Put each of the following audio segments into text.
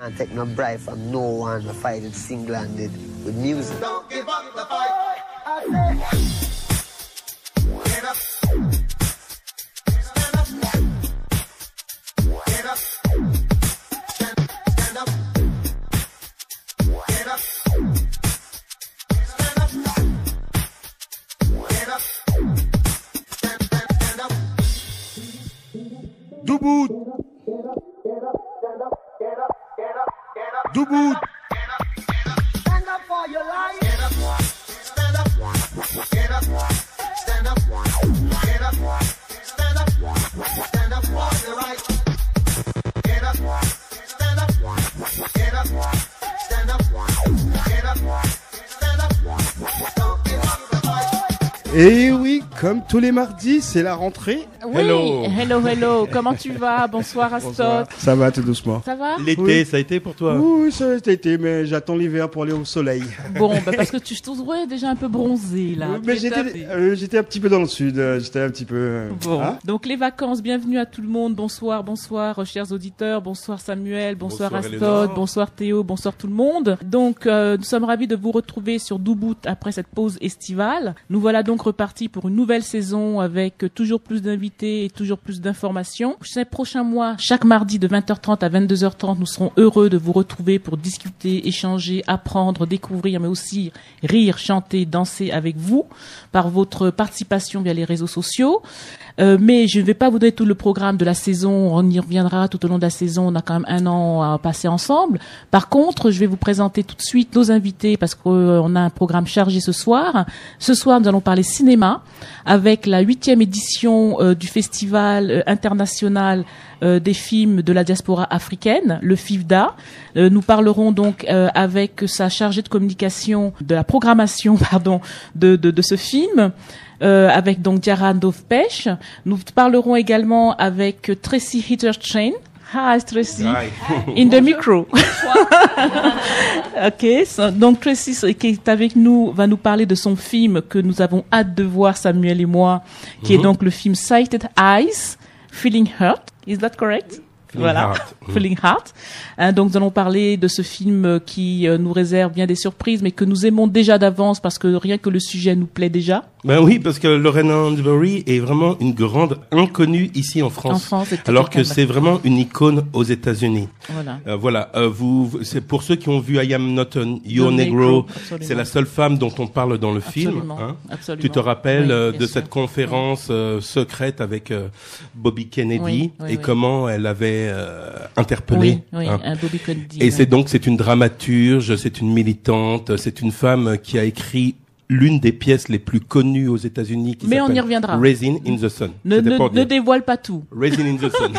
And take no bribe from no one. I fight it single-handed with music. Don't give up the fight. I say, get up. Stand up. Get up. Stand up. Get up. Stand up. Get up. Stand up. Debout. Debout. Stand up for your life. Get up. Stand up. Get up. Stand up. Get up. Stand up. Stand up for your right. Get up. Stand up. Get up. Stand up. Get up. Stand up. Don't give up the fight. Et oui, comme tous les mardis, c'est la rentrée. Oui, hello. Comment tu vas? Bonsoir Astot. Ça va tout doucement. Ça va? L'été, Oui. ça a été pour toi? Oui, ça a été, mais j'attends l'hiver pour aller au soleil. Bon, parce que tu te trouvais déjà un peu bronzé là. Mais Tu étais j'étais un petit peu dans le sud. J'étais un petit peu. Bon, Hein? donc les vacances, bienvenue à tout le monde. Bonsoir, chers auditeurs. Bonsoir Samuel, bonsoir Bonsoir, Astot, Elena. bonsoir Théo, bonsoir tout le monde. Donc nous sommes ravis de vous retrouver sur Dubut après cette pause estivale. Nous voilà donc repartis pour une nouvelle saison avec toujours plus d'invités et toujours plus d'informations. Ces prochains mois, chaque mardi de 20h30 à 22h30, nous serons heureux de vous retrouver pour discuter, échanger, apprendre, découvrir, mais aussi rire, chanter, danser avec vous par votre participation via les réseaux sociaux. Mais je ne vais pas vous donner tout le programme de la saison. On y reviendra tout au long de la saison. On a quand même un an à passer ensemble. Par contre, je vais vous présenter tout de suite nos invités parce qu'on a un programme chargé ce soir. Ce soir, nous allons parler cinéma avec la 8e édition du festival international des films de la diaspora africaine, le FIFDA. Nous parlerons donc avec sa chargée de communication de la programmation, de ce film. Avec donc Diarra Ndovpesh. Nous parlerons également avec Tracy Hittertrain. Hi Tracy. Hi. In the micro. Donc Tracy qui est avec nous va nous parler de son film que nous avons hâte de voir, Samuel et moi, qui est donc le film Sighted Eyes, Feeling Hurt. Is that correct? Voilà, Feeling Heart. Donc nous allons parler de ce film qui nous réserve bien des surprises, mais que nous aimons déjà d'avance parce que rien que le sujet nous plaît déjà. Ben oui, parce que Lorraine Hansberry est vraiment une grande inconnue ici en France. Alors que c'est vraiment une icône aux États-Unis. Voilà. C'est pour ceux qui ont vu I Am Not Your Negro. C'est la seule femme dont on parle dans le film. Hein. Absolument. Tu te rappelles Oui, de sûr. cette conférence secrète avec Bobby Kennedy Oui, comment elle avait interpellé. Oui, hein. un Bobby Kennedy. Et c'est une dramaturge, c'est une militante, c'est une femme qui a écrit l'une des pièces les plus connues aux États-Unis qui Mais on y s'appelle reviendra. Raisin in the Sun. Ne dévoile pas tout. Raisin in the Sun.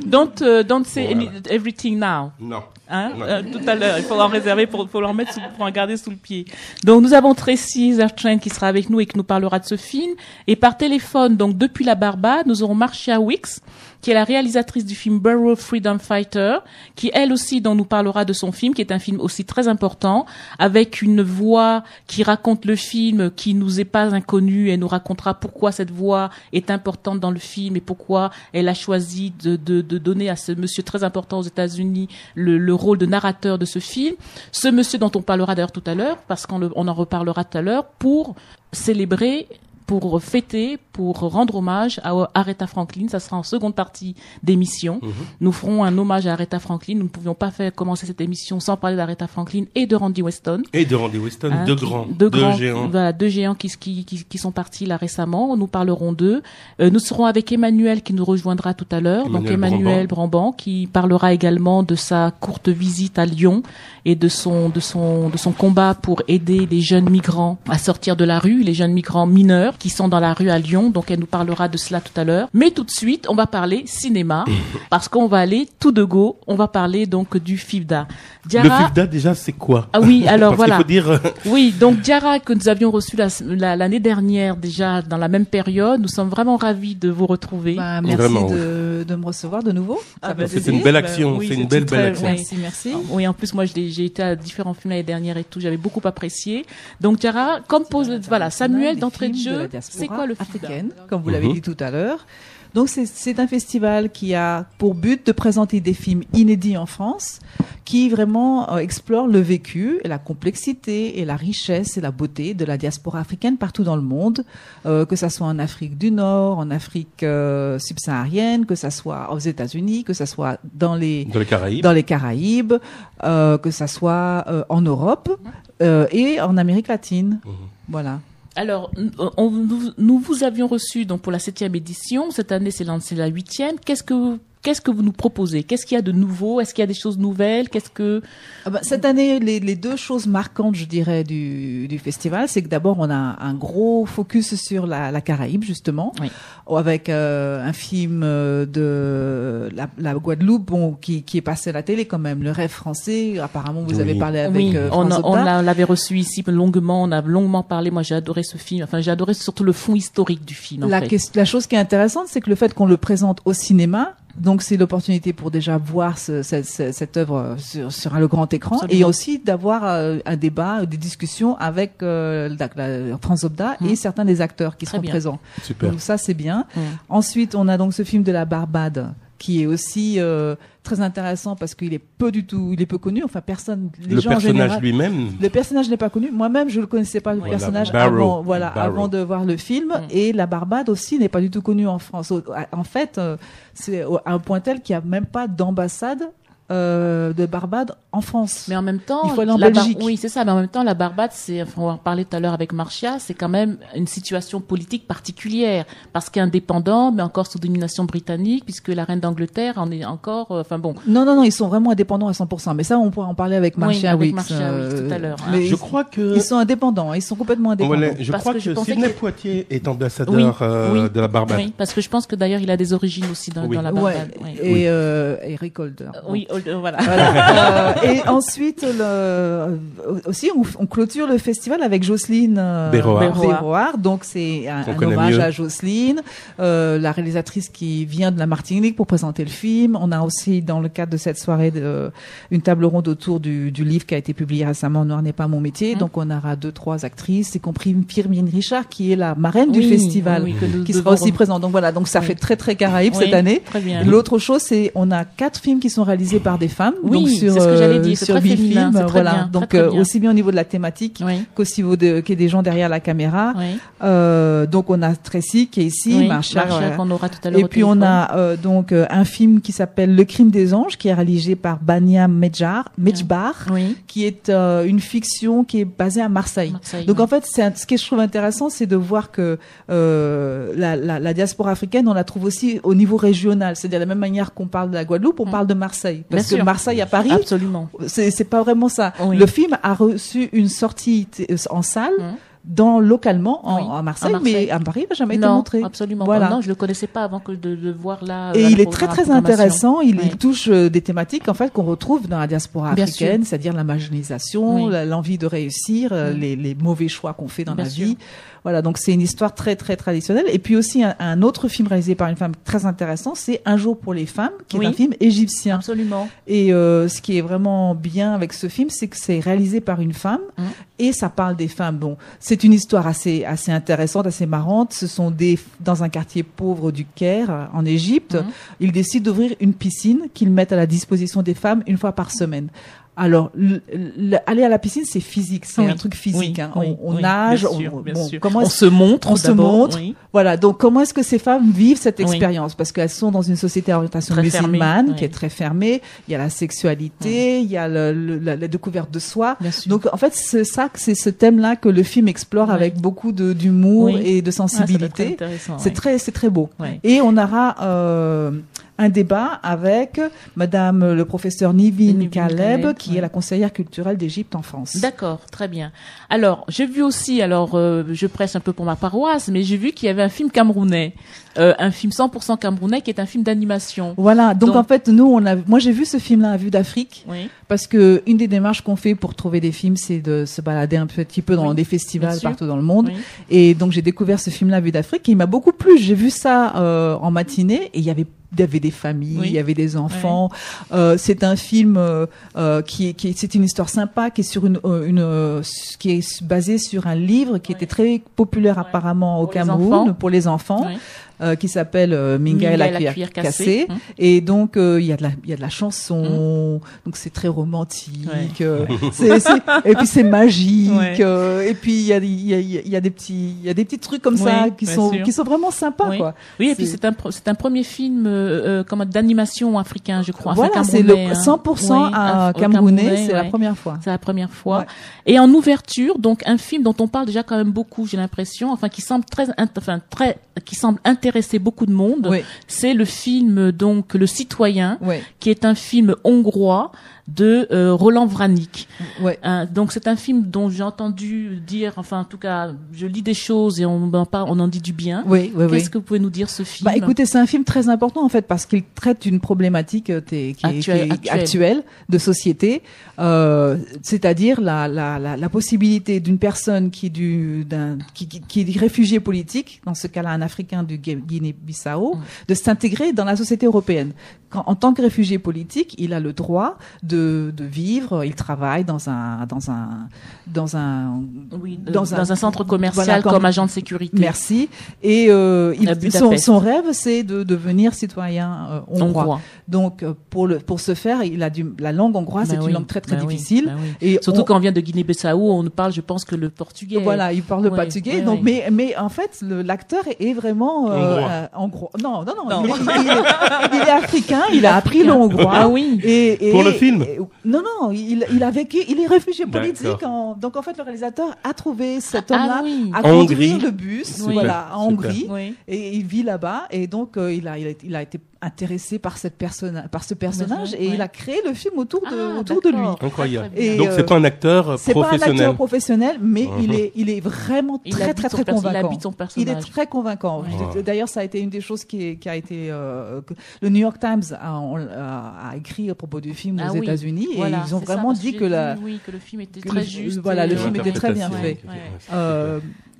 Don't say Voilà. everything now. Non. Hein? Non. Tout à l'heure, il faudra en réserver pour en mettre pour en garder sous le pied. Donc nous avons Tracy Hittertrain qui sera avec nous et qui nous parlera de ce film. Et par téléphone, donc depuis la Barbade, nous aurons Marcia Wicks, qui est la réalisatrice du film Borough Freedom Fighter, qui elle aussi dont nous parlera de son film, qui est un film aussi très important, avec une voix qui raconte le film, qui nous est pas inconnue, et nous racontera pourquoi cette voix est importante dans le film et pourquoi elle a choisi de donner à ce monsieur très important aux États-Unis le rôle de narrateur de ce film. Ce monsieur dont on parlera d'ailleurs tout à l'heure, parce qu'on en reparlera tout à l'heure, pour célébrer, pour fêter, pour rendre hommage à Aretha Franklin. Ça sera en seconde partie d'émission. Nous ferons un hommage à Aretha Franklin. Nous ne pouvions pas commencer cette émission sans parler d'Aretha Franklin et de Randy Weston. Et de Randy Weston, Hein, deux géants. Voilà, deux géants qui sont partis là récemment. Nous parlerons d'eux. Nous serons avec Emmanuel qui nous rejoindra tout à l'heure. Donc Emmanuel Bramban qui parlera également de sa courte visite à Lyon et de son combat pour aider les jeunes migrants à sortir de la rue, les jeunes migrants mineurs qui sont dans la rue à Lyon. Donc elle nous parlera de cela tout à l'heure. Mais tout de suite, on va parler cinéma parce qu'on va aller tout de go. On va parler donc du FIFDA. Diarra, le FIFDA déjà c'est quoi? Ah oui, alors parce voilà. qu'il faut dire Oui, donc Diarra que nous avions reçu l'année dernière déjà dans la même période. Nous sommes vraiment ravis de vous retrouver. Merci Vraiment, de me recevoir de nouveau. c'est une belle action, oui, c'est une belle action. Merci. Oui, en plus moi j'ai été à différents films l'année dernière et tout, j'avais beaucoup apprécié. Donc Diarra, Samuel d'entrée de jeu, c'est quoi le FIFDA? africaine, comme vous l'avez dit tout à l'heure. Donc c'est un festival qui a pour but de présenter des films inédits en France, qui vraiment explorent le vécu, et la complexité et la richesse et la beauté de la diaspora africaine partout dans le monde, que ça soit en Afrique du Nord, en Afrique subsaharienne, que ça soit aux États-Unis, que ça soit dans les Caraïbes, que ça soit en Europe et en Amérique latine. Voilà. Alors, nous vous avions reçu donc pour la 7e édition. Cette année, c'est la 8e. Qu'est-ce que vous nous proposez? Qu'est-ce qu'il y a de nouveau? Est-ce qu'il y a des choses nouvelles? Cette année, les deux choses marquantes, je dirais, du festival, c'est que d'abord, on a un gros focus sur la Caraïbe, justement, oui, avec un film de la Guadeloupe, qui est passé à la télé quand même, Le Rêve français. Apparemment, vous avez parlé avec François on l'avait reçu ici longuement. On a longuement parlé. Moi, j'ai adoré ce film. Enfin, j'ai adoré surtout le fond historique du film. La chose qui est intéressante, c'est que le fait qu'on le présente au cinéma, donc c'est l'opportunité pour déjà voir cette œuvre sur le grand écran. Absolument. Et aussi d'avoir un débat, des discussions avec France Obda et certains des acteurs qui seront présents. Super. Donc ça c'est bien. Ensuite on a donc ce film de la Barbade qui est aussi très intéressant parce qu'il est peu connu. Enfin, le personnage lui-même. Le personnage n'est pas connu. Moi-même, je le connaissais pas, le personnage avant de voir le film. Et la Barbade aussi n'est pas du tout connue en France. En fait, c'est à un point tel qu'il n'y a même pas d'ambassade de Barbade en France. Mais en même temps, il faut aller en Belgique. Oui, c'est ça. Mais en même temps, la Barbade, on en parlait tout à l'heure avec Marcia, c'est quand même une situation politique particulière parce qu'indépendant, mais encore sous domination britannique, puisque la reine d'Angleterre en est encore. Non, ils sont vraiment indépendants à 100%. Mais ça, on pourra en parler avec Marcia Wicks tout à l'heure. Mais je crois que ils sont indépendants. Ils sont complètement indépendants. Voilà, je crois que Sidney Poitier est ambassadeur de la Barbade. Oui, parce que je pense que d'ailleurs, il a des origines aussi dans la Barbade. Et Eric Holder. Oui. Voilà. Et ensuite, aussi, on clôture le festival avec Jocelyne Béroard. Donc, c'est un hommage à Jocelyne, la réalisatrice qui vient de la Martinique pour présenter le film. On a aussi, dans le cadre de cette soirée, une table ronde autour du livre qui a été publié récemment, Noir n'est pas mon métier. Donc, on aura 2-3 actrices, y compris Firmin Richard, qui est la marraine du festival, qui sera aussi présente. Donc, voilà. Donc, ça fait très, très Caraïbe cette année. Très bien. L'autre chose, c'est, on a 4 films qui sont réalisés par des femmes. Oui, donc c'est ce que j'allais dire. C'est très féminin. Voilà. Bien, donc très bien. Aussi bien au niveau de la thématique qu'aussi qu'il y ait des gens derrière la caméra. Donc on a Tracy qui est ici, Marcia qu'on aura tout à l'heure. Et puis on a donc un film qui s'appelle Le Crime des anges, qui est réalisé par Baniam Medjbar, qui est une fiction qui est basée à Marseille. Donc en fait, ce que je trouve intéressant, c'est de voir que la diaspora africaine, on la trouve aussi au niveau régional. C'est-à-dire de la même manière qu'on parle de la Guadeloupe, on parle de Marseille. Parce que Marseille à Paris, absolument. C'est pas vraiment ça. Le film a reçu une sortie en salle. Localement à Marseille, mais à Paris, il n'a jamais été montré. Absolument. Voilà. Non, je le connaissais pas avant que de voir là. Et il est très très intéressant. Il touche des thématiques en fait qu'on retrouve dans la diaspora africaine, c'est-à-dire la marginalisation, l'envie de réussir, les mauvais choix qu'on fait dans la vie. Voilà, donc c'est une histoire très très traditionnelle. Et puis aussi un autre film réalisé par une femme très intéressant, c'est Un jour pour les femmes, qui est un film égyptien. Absolument. Et ce qui est vraiment bien avec ce film, c'est que c'est réalisé par une femme et ça parle des femmes. Bon, c'est une histoire assez intéressante, assez marrante. Ce sont dans un quartier pauvre du Caire, en Égypte. Ils décident d'ouvrir une piscine qu'ils mettent à la disposition des femmes une fois par semaine. Alors, aller à la piscine, c'est physique, c'est un truc physique. On nage, on se montre. Voilà. Donc, comment est-ce que ces femmes vivent cette expérience? Parce qu'elles sont dans une société à orientation musulmane qui est très fermée. Il y a la sexualité, il y a la découverte de soi. Donc, en fait, c'est ce thème-là que le film explore avec beaucoup d'humour et de sensibilité. C'est très beau. Et on aura un débat avec Madame le professeur Nivine Caleb, qui est la conseillère culturelle d'Égypte en France. D'accord, très bien. Alors, j'ai vu aussi, je presse un peu pour ma paroisse, mais j'ai vu qu'il y avait un film camerounais, un film 100% camerounais, qui est un film d'animation. Voilà. Donc en fait, moi j'ai vu ce film-là à Vue d'Afrique, parce que une des démarches qu'on fait pour trouver des films, c'est de se balader un petit peu dans des festivals partout dans le monde. Et donc j'ai découvert ce film-là à Vue d'Afrique, et il m'a beaucoup plu. J'ai vu ça en matinée, et il y avait des familles, il y avait des enfants. C'est un film c'est une histoire sympa qui est sur qui est basée sur un livre qui était très populaire apparemment au Cameroun pour les enfants. qui s'appelle Minga et la cuillère cassée. Et donc il y a de la chanson, donc c'est très romantique. Et puis c'est magique. Et puis il y a des petits trucs comme ça qui sont vraiment sympas, quoi. Oui, et puis c'est un premier film d'animation africain, je crois. Voilà, c'est le 100% camerounais, c'est la première fois. C'est la première fois. Et en ouverture, donc un film dont on parle déjà quand même beaucoup, j'ai l'impression, qui semble qui semble intéresser beaucoup de monde. C'est le film donc Le Citoyen, qui est un film hongrois de Roland Vranić. Donc c'est un film dont j'ai entendu dire, en tout cas, je lis des choses et on en dit du bien. Qu'est-ce que vous pouvez nous dire ce film? Écoutez, c'est un film très important en fait parce qu'il traite une problématique qui est actuelle de société, c'est-à-dire la possibilité d'une personne qui est réfugié politique, dans ce cas-là un Africain du Guinée-Bissau, de s'intégrer dans la société européenne. En tant que réfugié politique, il a le droit de vivre, il travaille dans un centre commercial comme agent de sécurité. Merci. Et son rêve, c'est de devenir citoyen hongrois. Donc pour ce faire, la langue hongroise, c'est une langue très très difficile. Et surtout quand on vient de Guinée-Bissau, on ne parle, je pense, que le portugais. Voilà, il parle le portugais. Donc, mais en fait, l'acteur est vraiment hongrois. Non. Il est africain. Il a appris le hongrois. Ah oui. Pour le film. Non, il a vécu. Il est réfugié politique. Donc en fait, le réalisateur a trouvé cet homme-là à conduire le bus, en Hongrie, et il vit là-bas. Et donc il a été intéressé par ce personnage et il a créé le film autour de lui. Incroyable. Et donc c'est pas un acteur professionnel. C'est pas un acteur professionnel, mais il est vraiment très très très convaincant. Il est très convaincant. D'ailleurs, ça a été une des choses qui a été le New York Times a écrit à propos du film aux États-Unis et ils ont vraiment dit que le film était très juste. Voilà, le film était très bien fait.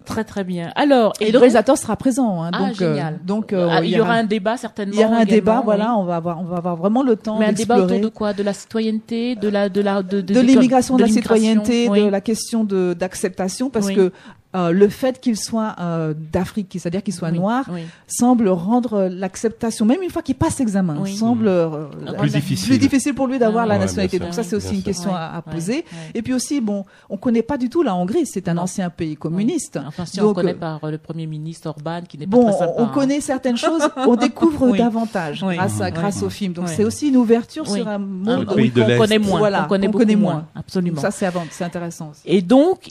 Très très bien. Alors, et le réalisateur sera présent. Génial. Donc il y aura un débat certainement. Il y aura un débat, voilà, on va avoir vraiment le temps d'explorer. Mais un débat autour de quoi? De la citoyenneté, de l'immigration, de la citoyenneté, de la question d'acceptation, parce que le fait qu'il soit d'Afrique, c'est-à-dire qu'il soit noir, semble rendre l'acceptation, même une fois qu'il passe l'examen, semble plus difficile pour lui d'avoir la nationalité. Donc ça, c'est aussi une question à poser. Et puis aussi, on connaît pas du tout la Hongrie, c'est un ancien pays communiste. Enfin, si on connaît par le Premier ministre Orban, qui n'est pas très sympa. On connaît certaines choses, on découvre davantage grâce au film. Donc c'est aussi une ouverture sur un monde qu'on connaît moins. Voilà, on connaît moins. Absolument. Ça, c'est intéressant aussi. Et donc,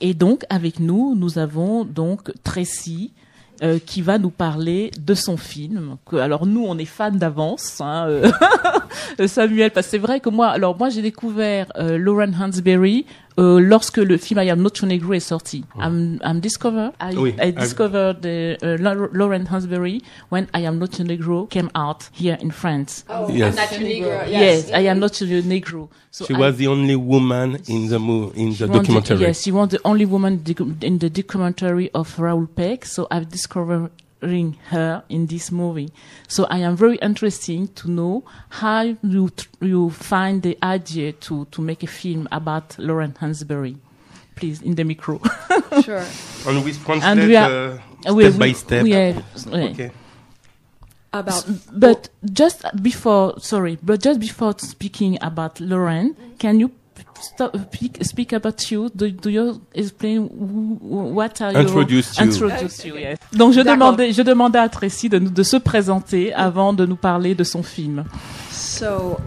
avec nous avons donc Tracy qui va nous parler de son film. Alors nous, on est fans d'avance, Samuel, parce que c'est vrai que moi j'ai découvert Lauren Hansberry lorsque le film I Am Not Your Negro est sorti. I discovered Lauren Hansberry when I Am Not Your Negro came out here in France. Yes. I'm Not Your Negro. Yes, I Am Not Your Negro. So she was the only woman in the documentary. Yes, she was the only woman in the documentary of Raoul Peck. So I've discovered her in this movie. So I am very interested to know how you find the idea to make a film about Lauren Hansberry. Please, in the micro. Sure. And we translate step by step. Okay. But just before speaking about Lauren, can you speak about you? Do you explain what are Introduce you? Yes. Donc je demandais à Tracy de se présenter avant de nous parler de son film. So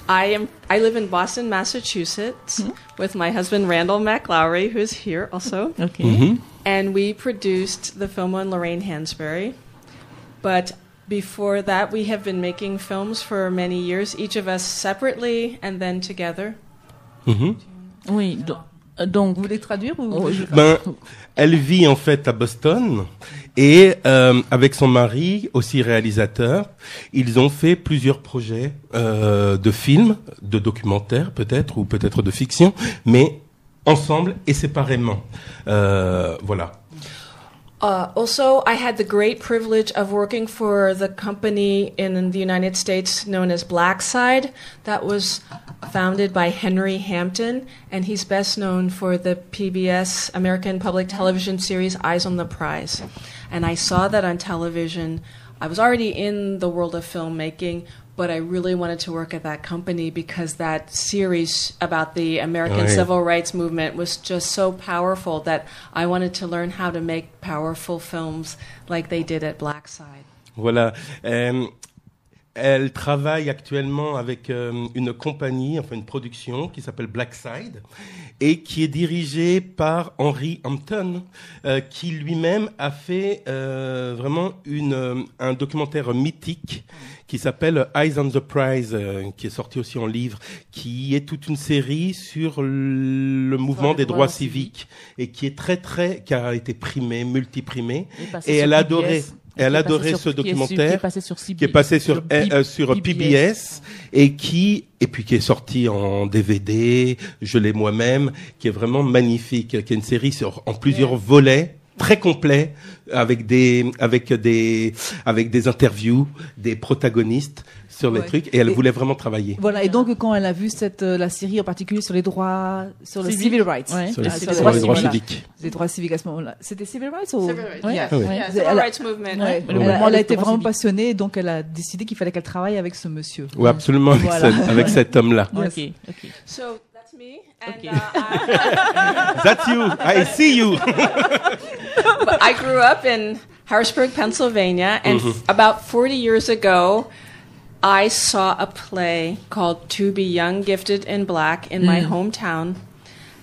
I live in Boston, Massachusetts, with my husband Randall McLowry, who's here also. Okay. And we produced the film on Lorraine Hansberry. But before that, we have been making films for many years, each of us separately and then together. Oui, donc vous voulez traduire ou elle vit en fait à Boston et avec son mari, aussi réalisateur, ils ont fait plusieurs projets de films, de documentaires peut-être ou peut-être de fiction, mais ensemble et séparément. Voilà. Also, I had the great privilege of working for the company in the United States known as Blackside that was founded by Henry Hampton, and he's best known for the PBS American Public Television series Eyes on the Prize. And I saw that on television. I was already in the world of filmmaking, but I really wanted to work at that company because that series about the American civil rights movement was just so powerful that I wanted to learn how to make powerful films like they did at Black Side. Voilà. Elle travaille actuellement avec une compagnie, enfin une production qui s'appelle Black Side et qui est dirigée par Henry Hampton, qui lui-même a fait vraiment un documentaire mythique qui s'appelle Eyes on the Prize, qui est sorti aussi en livre, qui est toute une série sur le mouvement des droits civiques et qui est qui a été primé, multiprimé, et elle a adoré. Elle adorait ce documentaire qui est passé sur PBS et puis qui est sorti en DVD, je l'ai moi-même, qui est vraiment magnifique, qui est une série en plusieurs volets, très complet, avec des interviews des protagonistes sur les trucs, et elle voulait vraiment travailler. Voilà, et donc quand elle a vu la série en particulier sur les droits, sur le civil rights, sur les droits civiques. Les droits civiques à ce moment-là. C'était civil rights ou? Civil rights movement. Elle a été vraiment passionnée, donc elle a décidé qu'il fallait qu'elle travaille avec ce monsieur. Oui, absolument, avec cet homme-là. Okay. So that's me. And, that's you. I see you. But I grew up in Harrisburg, Pennsylvania, and about 40 years ago, I saw a play called To Be Young, Gifted, and Black in my hometown.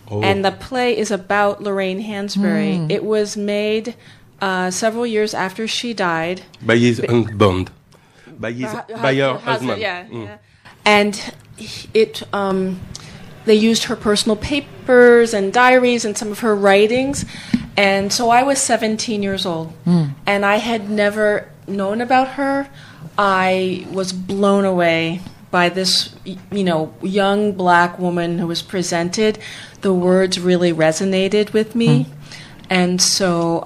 Oh. And the play is about Lorraine Hansberry. It was made several years after she died. By his husband. By her husband. Yeah. And they used her personal papers and diaries and some of her writings. And so I was 17 years old. And I had never known about her. I was blown away by this, young black woman who was presented. The words really resonated with me. And so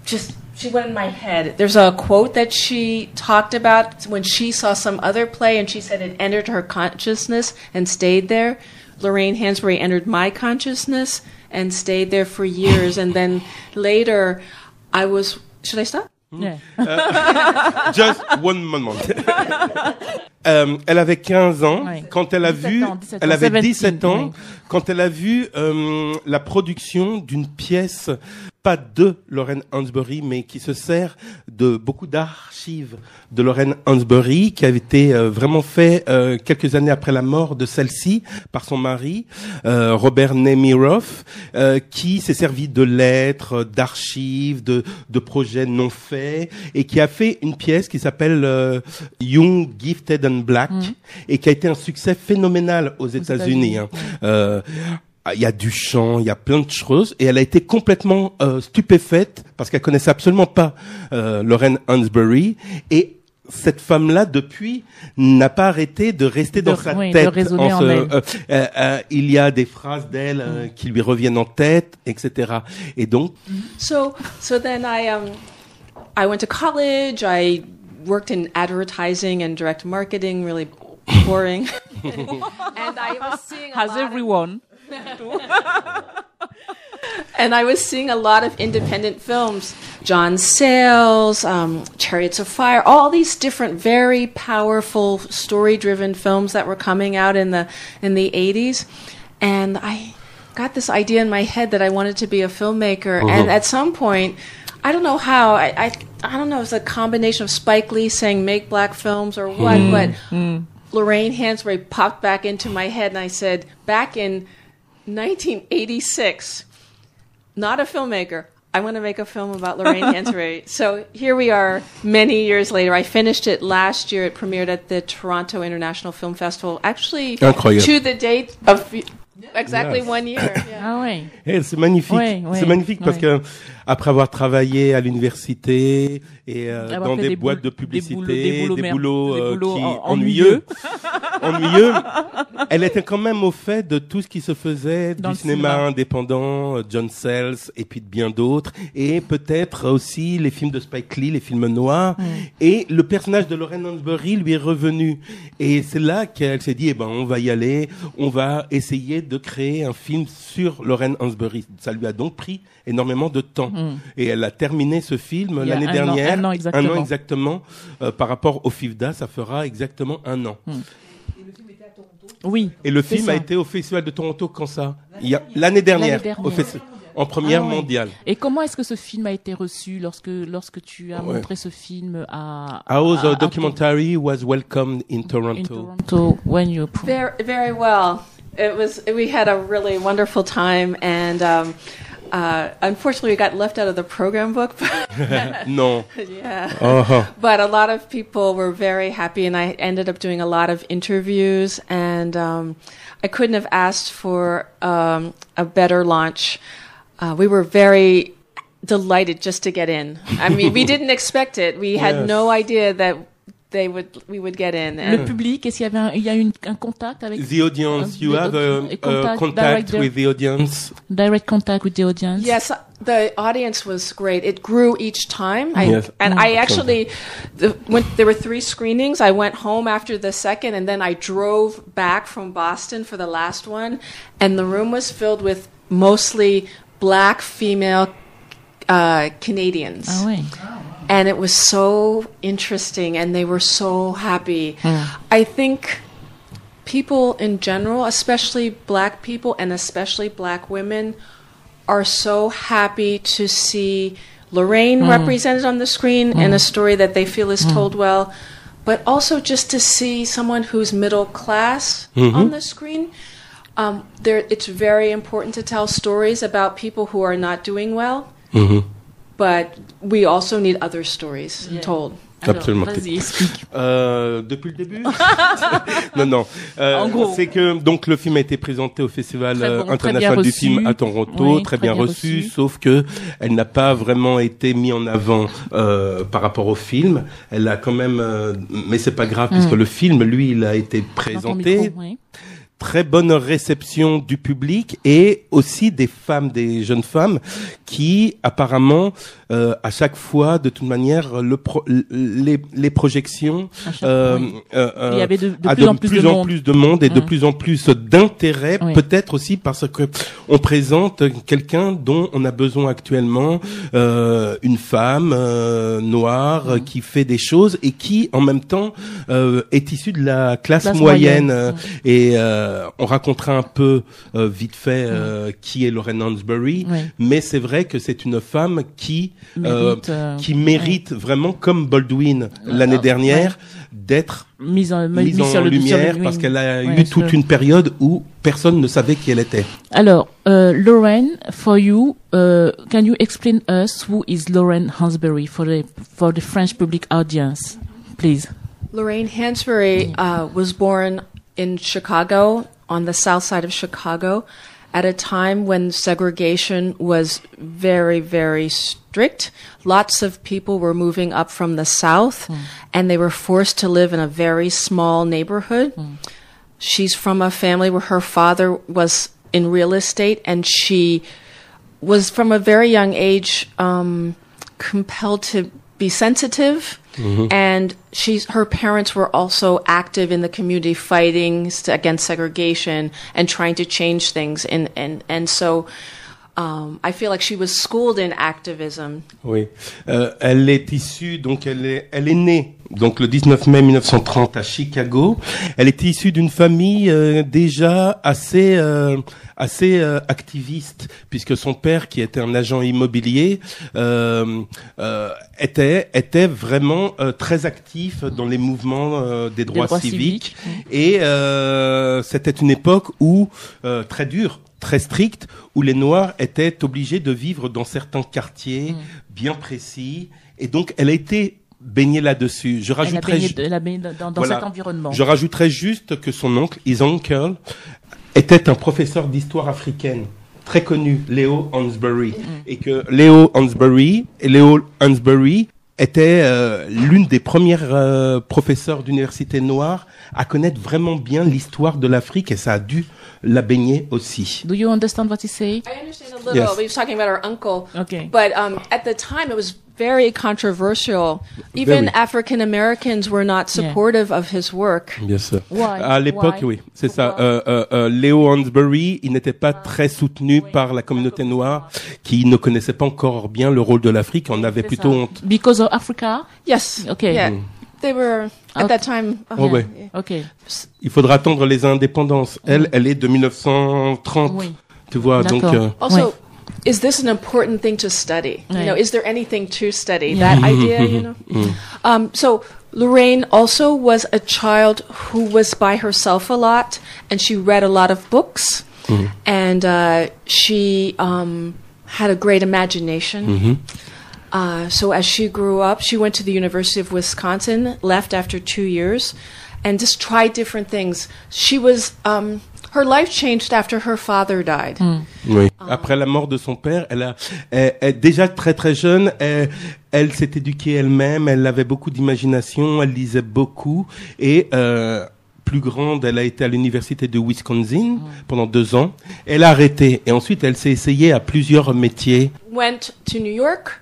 she went in my head. There's a quote that she talked about when she saw some other play, and she said it entered her consciousness and stayed there. Lorraine Hansberry entered my consciousness and stayed there for years. And then later, should I stop? Yeah. Just one moment. Elle avait 15 ans quand elle a vu, elle avait 17 ans quand elle a vu la production d'une pièce, pas de Lorraine Hansberry, mais qui se sert de beaucoup d'archives de Lorraine Hansberry, qui avait été vraiment fait quelques années après la mort de celle-ci par son mari, Robert Nemiroff, qui s'est servi de lettres, d'archives, de projets non faits, et qui a fait une pièce qui s'appelle Young, Gifted and Black, et qui a été un succès phénoménal aux États-Unis. Il y a du chant, il y a plein de choses, et elle a été complètement stupéfaite parce qu'elle connaissait absolument pas Lorraine Hansberry, et cette femme-là depuis n'a pas arrêté de rester dans sa tête. De résonner en elle. Il y a des phrases d'elle qui lui reviennent en tête, etc. Et donc. So then I went to college. I worked in advertising and direct marketing, really boring. And I was seeing everyone. And I was seeing a lot of independent films, John Sayles, Chariots of Fire, all these different very powerful story-driven films that were coming out in the 80s. And I got this idea in my head that I wanted to be a filmmaker. And at some point, I don't know how, I don't know if it's a combination of Spike Lee saying make black films or what, but Lorraine Hansberry popped back into my head, and I said, back in 1986, not a filmmaker, I want to make a film about Lorraine Hansberry. So here we are many years later. I finished it last year. It premiered at the Toronto International Film Festival. Actually, to the date of exactly 1 year. Yeah. Ah ouais. C'est magnifique. C'est magnifique parce que après avoir travaillé à l'université et dans des boîtes de publicité, des boulots ennuyeux. Elle était quand même au fait de tout ce qui se faisait du cinéma indépendant, John Sayles et puis de bien d'autres, et peut-être aussi les films de Spike Lee, les films noirs. Et le personnage de Lorraine Hansberry lui est revenu. Et c'est là qu'elle s'est dit, on va y aller, on va essayer de créer un film sur Lorraine Hansberry. Ça lui a donc pris énormément de temps. Et elle a terminé ce film l'année dernière. Un an exactement. Par rapport au FIFDA, ça fera exactement un an. Et le film était à Toronto. Oui. Et le film a été au Festival de Toronto quand ça? L'année dernière. En première mondiale. Et comment est-ce que ce film a été reçu lorsque tu as montré ce film à How the documentary was welcomed in Toronto? In Toronto when you very, very well. We had a really wonderful time, and unfortunately we got left out of the program book. No. Yeah. But a lot of people were very happy, and I ended up doing a lot of interviews, and I couldn't have asked for a better launch. We were very delighted just to get in. I mean, we didn't expect it. We had no idea that we would get in. Le public, est-ce qu'il y a eu un contact avec the audience? You have a contact with the audience? Direct contact with the audience? Yes, the audience was great. It grew each time. I actually, when there were 3 screenings, I went home after the second, and then I drove back from Boston for the last one, and the room was filled with mostly Black female Canadians. Ah oui. And it was so interesting, and they were so happy. I think people in general, especially Black people and especially Black women, are so happy to see Lorraine represented on the screen in a story that they feel is told well, but also just to see someone who's middle class on the screen. It's very important to tell stories about people who are not doing well, but we also need other stories told. Absolument. Alors, vas-y, explique. Depuis le début? Non. En gros. C'est que, donc, le film a été présenté au Festival international du film à Toronto, très bien reçu, sauf que elle n'a pas vraiment été mise en avant, par rapport au film. Elle a quand même, mais c'est pas grave, puisque le film, lui, il a été présenté. Très bonne réception du public et aussi des jeunes femmes qui apparemment à chaque fois de toute manière les projections il y avait de plus de monde et de plus en plus d'intérêt, peut-être aussi parce que on présente quelqu'un dont on a besoin actuellement, une femme noire qui fait des choses et qui en même temps est issue de la classe moyenne. Et on racontera un peu vite fait qui est Lorraine Hansberry, mais c'est vrai que c'est une femme qui mérite vraiment, comme Baldwin l'année dernière, d'être mise en lumière parce qu'elle a eu toute une période où personne ne savait qui elle était. Alors, Lorraine, for you, can you explain us who is Lorraine Hansberry for the French public audience, please? Lorraine Hansberry was born in Chicago, on the south side of Chicago, at a time when segregation was very, very strict. Lots of people were moving up from the south, and they were forced to live in a very small neighborhood. She's from a family where her father was in real estate, and she was from a very young age compelled to be sensitive. And her parents were also active in the community, fighting against segregation and trying to change things. And so I feel like she was schooled in activism. Oui, elle est issue, donc elle est née donc le 19 mai 1930 à Chicago. Elle était issue d'une famille déjà assez activiste, puisque son père, qui était un agent immobilier, était vraiment très actif dans les mouvements des droits civiques. Et c'était une époque où très dure, très stricte, où les Noirs étaient obligés de vivre dans certains quartiers bien précis. Et donc, elle a été baignée là-dessus. Elle a baigné dans cet environnement. Je rajouterais juste que son oncle, his uncle, était un professeur d'histoire africaine très connu, Léo Hansberry, et que Léo Hansberry était l'une des premières professeurs d'université noire à connaître vraiment bien l'histoire de l'Afrique, et ça a dû la baigner aussi. Do you understand what he's saying? I understand a little. Yes. We were talking about our uncle. Okay. But at the time, it was very controversial. Even African Americans were not supportive of his work. Bien sûr. Why? À l'époque, oui, c'est ça. Léo Hansberry, il n'était pas très soutenu par la communauté noire, qui ne connaissait pas encore bien le rôle de l'Afrique. On avait plutôt honte. Because of Africa? Yes. Okay. Yeah. They were at that time. Okay. Il faudra attendre les indépendances. Elle est de 1930. Oui. Tu vois, donc. Also, is this an important thing to study? You know, is there anything to study? That idea, you know. So Lorraine also was a child who was by herself a lot, and she read a lot of books, and she had a great imagination. So as she grew up, she went to the University of Wisconsin, left after 2 years, and just tried different things. She was, her life changed after her father died. Oui. Après la mort de son père, elle déjà très très jeune, elle s'est éduquée elle-même, elle avait beaucoup d'imagination, elle lisait beaucoup, et plus grande, elle a été à l'université de Wisconsin pendant 2 ans. Elle a arrêté, et ensuite elle s'est essayée à plusieurs métiers. Went to New York.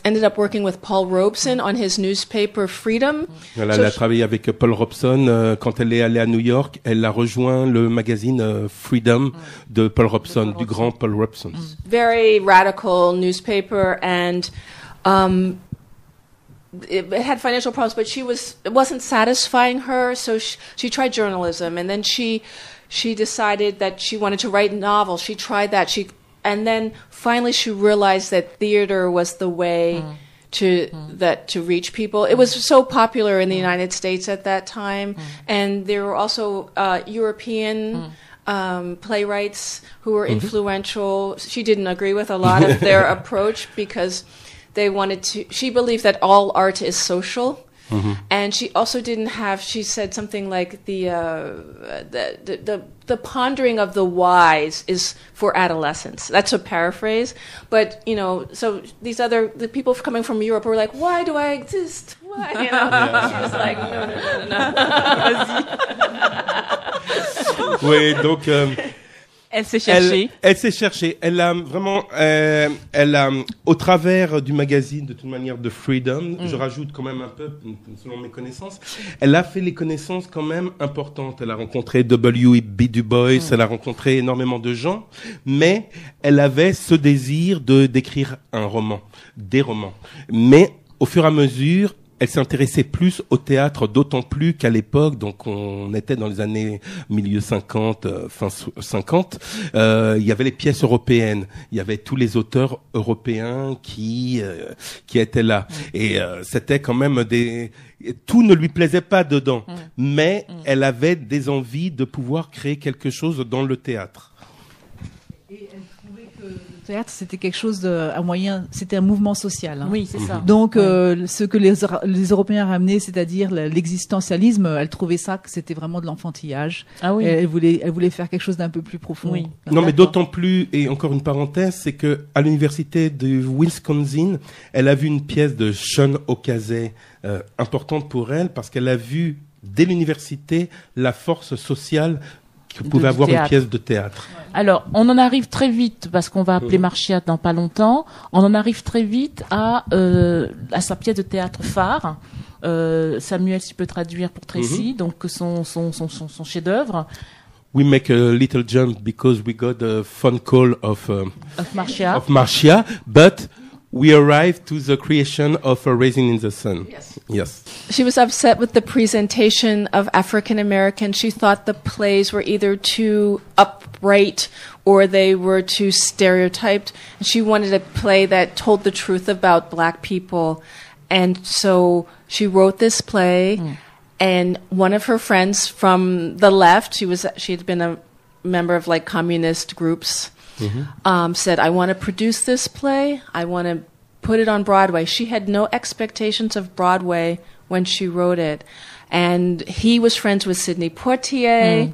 Ended up working with Paul Robeson on his newspaper Freedom. Elle a travaillé avec Paul Robeson. Quand elle est allée à New York, elle a rejoint le magazine Freedom de Paul Robeson, du grand Paul Robeson. Very radical newspaper, and it had financial problems, but it wasn't satisfying her, so she tried journalism, and then she decided that she wanted to write novels. She tried that. And then finally she realized that theater was the way to reach people. It was so popular in the United States at that time, and there were also European playwrights who were influential. She didn't agree with a lot of their approach because she believed that all art is social. And she also she said something like the pondering of the whys is for adolescents. That's a paraphrase. But, you know, so the people coming from Europe were like, why do I exist? Why? You know? She was like, no. Oui, donc, elle s'est cherchée. Elle s'est cherchée. Elle a vraiment, au travers du magazine, de toute manière, de Freedom, je rajoute quand même un peu, selon mes connaissances, elle a fait les connaissances quand même importantes. Elle a rencontré W.E.B. Du Bois, elle a rencontré énormément de gens, mais elle avait ce désir d'écrire des romans. Mais au fur et à mesure, elle s'intéressait plus au théâtre, d'autant plus qu'à l'époque, donc on était dans les années milieu 50, fin 50, il y avait les pièces européennes, il y avait tous les auteurs européens qui étaient là, et c'était quand même tout ne lui plaisait pas dedans, mais elle avait des envies de pouvoir créer quelque chose dans le théâtre. Et elle trouvait que le théâtre, c'était quelque chose c'était un mouvement social. Hein. Oui, c'est ça. Donc, ce que les Européens ramenaient, c'est-à-dire l'existentialisme, elle trouvait ça que c'était vraiment de l'enfantillage. Ah oui. Elle voulait faire quelque chose d'un peu plus profond. Oui. Non, mais d'autant plus, et encore une parenthèse, c'est que à l'université de Wisconsin, elle a vu une pièce de Sean Ocasey importante pour elle, parce qu'elle a vu dès l'université la force sociale que pouvait avoir une pièce de théâtre. Alors, on en arrive très vite, parce qu'on va appeler Marcia dans pas longtemps, on en arrive très vite à sa pièce de théâtre phare. Samuel, si tu peux traduire pour Tracy, donc son chef-d'œuvre. We make a little jump because we got a phone call of Marcia, but we arrived to the creation of A Raisin in the Sun. Yes. She was upset with the presentation of African Americans. She thought the plays were either too upright or they were too stereotyped. And she wanted a play that told the truth about black people. And so she wrote this play. And one of her friends from the left, she had been a member of like communist groups, said, I want to produce this play. I want to put it on Broadway. She had no expectations of Broadway when she wrote it. And he was friends with Sidney Poitier.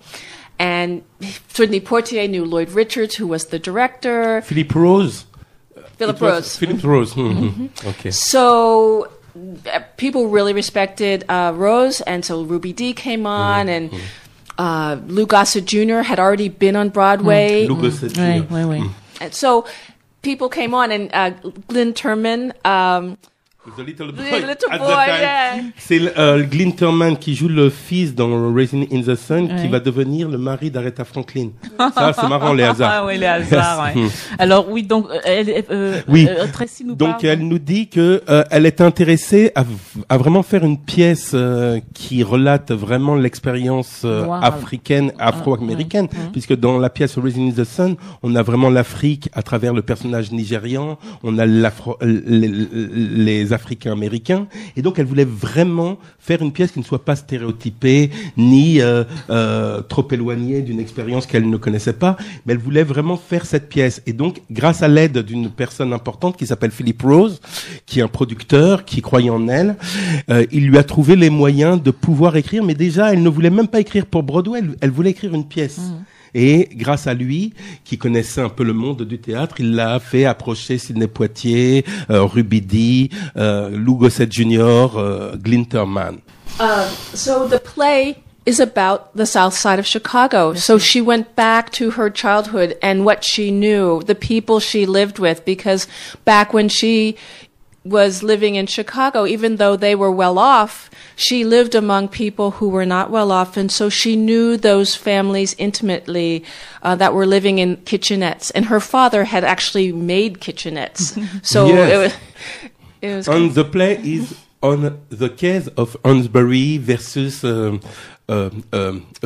And Sidney Poitier knew Lloyd Richards, who was the director. Philip Rose. Philip Rose. Philip Rose. Mm-hmm. Okay. So people really respected Rose, and so Ruby Dee came on, and Lou Gossett Jr. had already been on Broadway. Lou Gossett Jr. Oui. And so people came on, and Glyn Turman. The Little Boy. The Little Boy, yeah. C'est Glyn Turman qui joue le fils dans Raisin in the Sun, qui va devenir le mari d'Aretha Franklin. Ça, c'est marrant, les hasards. Ah oui, les hasards, ouais. Alors oui, donc Tracy nous donc parle. elle nous dit que elle est intéressée à vraiment faire une pièce qui relate vraiment l'expérience africaine, afro-américaine, puisque dans la pièce Raisin in the Sun, on a vraiment l'Afrique à travers le personnage nigérian, on a les Africains-Américains, et donc elle voulait vraiment faire une pièce qui ne soit pas stéréotypée ni trop éloignée d'une expérience qu'elle ne connaissait pas, mais elle voulait vraiment faire cette pièce. Et donc, grâce à l'aide d'une personne importante qui s'appelle Philip Rose, qui est un producteur, qui croyait en elle, il lui a trouvé les moyens de pouvoir écrire, mais déjà, elle ne voulait même pas écrire pour Broadway, elle voulait écrire une pièce. Et grâce à lui, qui connaissait un peu le monde du théâtre, il l'a fait approcher Sidney Poitier, Ruby Dee, Lou Gossett Jr., Glyn Turman. So the play is about the South Side of Chicago. So she went back to her childhood and what she knew, the people she lived with, because back when she was living in Chicago, even though they were well off, she lived among people who were not well off, and so she knew those families intimately that were living in kitchenettes. And her father had actually made kitchenettes, so yes. it was. And the play is on the case of Hansberry versus a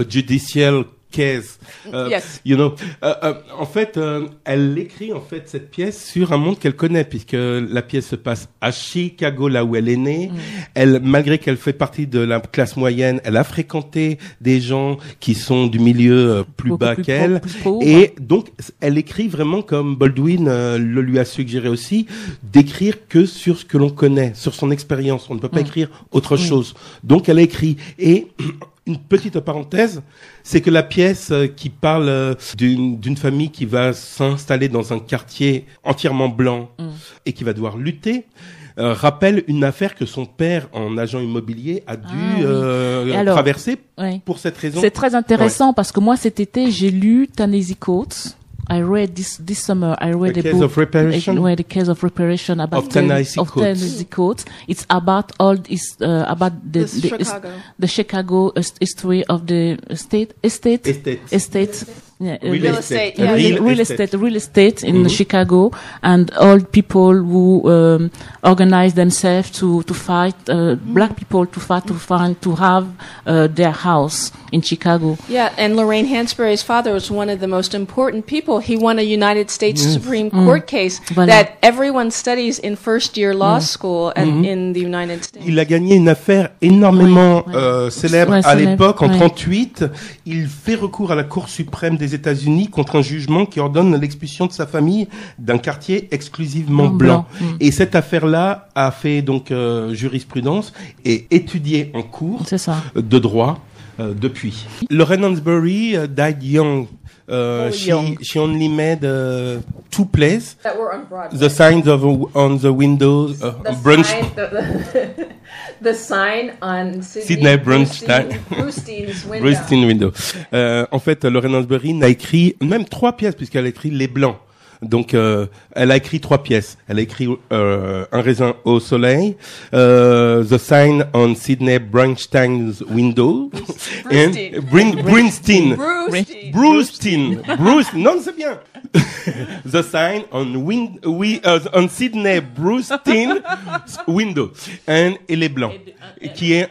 judicial case. Yes. You know, en fait, elle écrit en fait cette pièce sur un monde qu'elle connaît, puisque la pièce se passe à Chicago, là où elle est née. Elle, malgré qu'elle fait partie de la classe moyenne, elle a fréquenté des gens qui sont du milieu plus bas qu'elle. Et donc, elle écrit vraiment comme Baldwin le lui a suggéré aussi, d'écrire que sur ce que l'on connaît, sur son expérience. On ne peut pas écrire autre chose. Donc, elle a écrit. Et une petite parenthèse, c'est que la pièce qui parle d'une famille qui va s'installer dans un quartier entièrement blanc et qui va devoir lutter, rappelle une affaire que son père, en agent immobilier, a dû traverser pour cette raison. C'est très intéressant parce que moi, cet été, j'ai lu Ta-Nehisi Coates. I read this summer. I read the case of reparation. The case of reparation about Ta-Nehisi Coates. It's about all this about the Chicago history of the real estate in Chicago, and all people who organize themselves to fight black people to have their house in Chicago. Yeah, and Lorraine Hansberry's father was one of the most important people. He won a United States Supreme Court case that everyone studies in first year law school in the United States. Il a gagné une affaire énormément célèbre à l'époque, en 38. Il fait recours à la Cour suprême des États-Unis contre un jugement qui ordonne l'expulsion de sa famille d'un quartier exclusivement blanc. Et cette affaire-là a fait donc jurisprudence et étudié en cours de droit depuis. Lorraine Hansberry died young. She only made 2 plays. That were on Broadway. The signs on the windows. The sign on Sidney Brunstein's window. Brunstein window. En fait, Lorraine Hansberry a écrit même 3 pièces puisqu'elle a écrit Les Blancs. Donc, elle a écrit 3 pièces. Elle a écrit Un raisin au soleil, The Sign on Sidney Brunstein's Window, et Brunstein. Non, c'est bien. The Sign on Sidney Brunstein's Window, et Les Blancs, qui est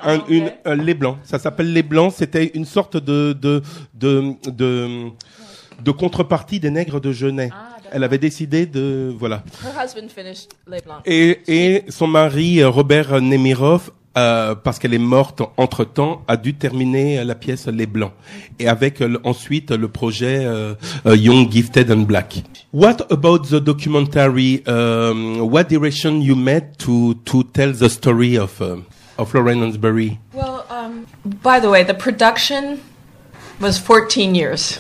Les Blancs. Ça s'appelle Les Blancs. C'était une sorte de contrepartie des Nègres de Genève. Elle avait décidé de Her husband finished Les Blancs. Et son mari Robert Nemiroff, parce qu'elle est morte entre-temps, a dû terminer la pièce Les Blancs. Et avec ensuite le projet Young, Gifted and Black. What about the documentary? What direction you made to tell the story of Lorraine Hansberry? Well, by the way, the production was 14 years.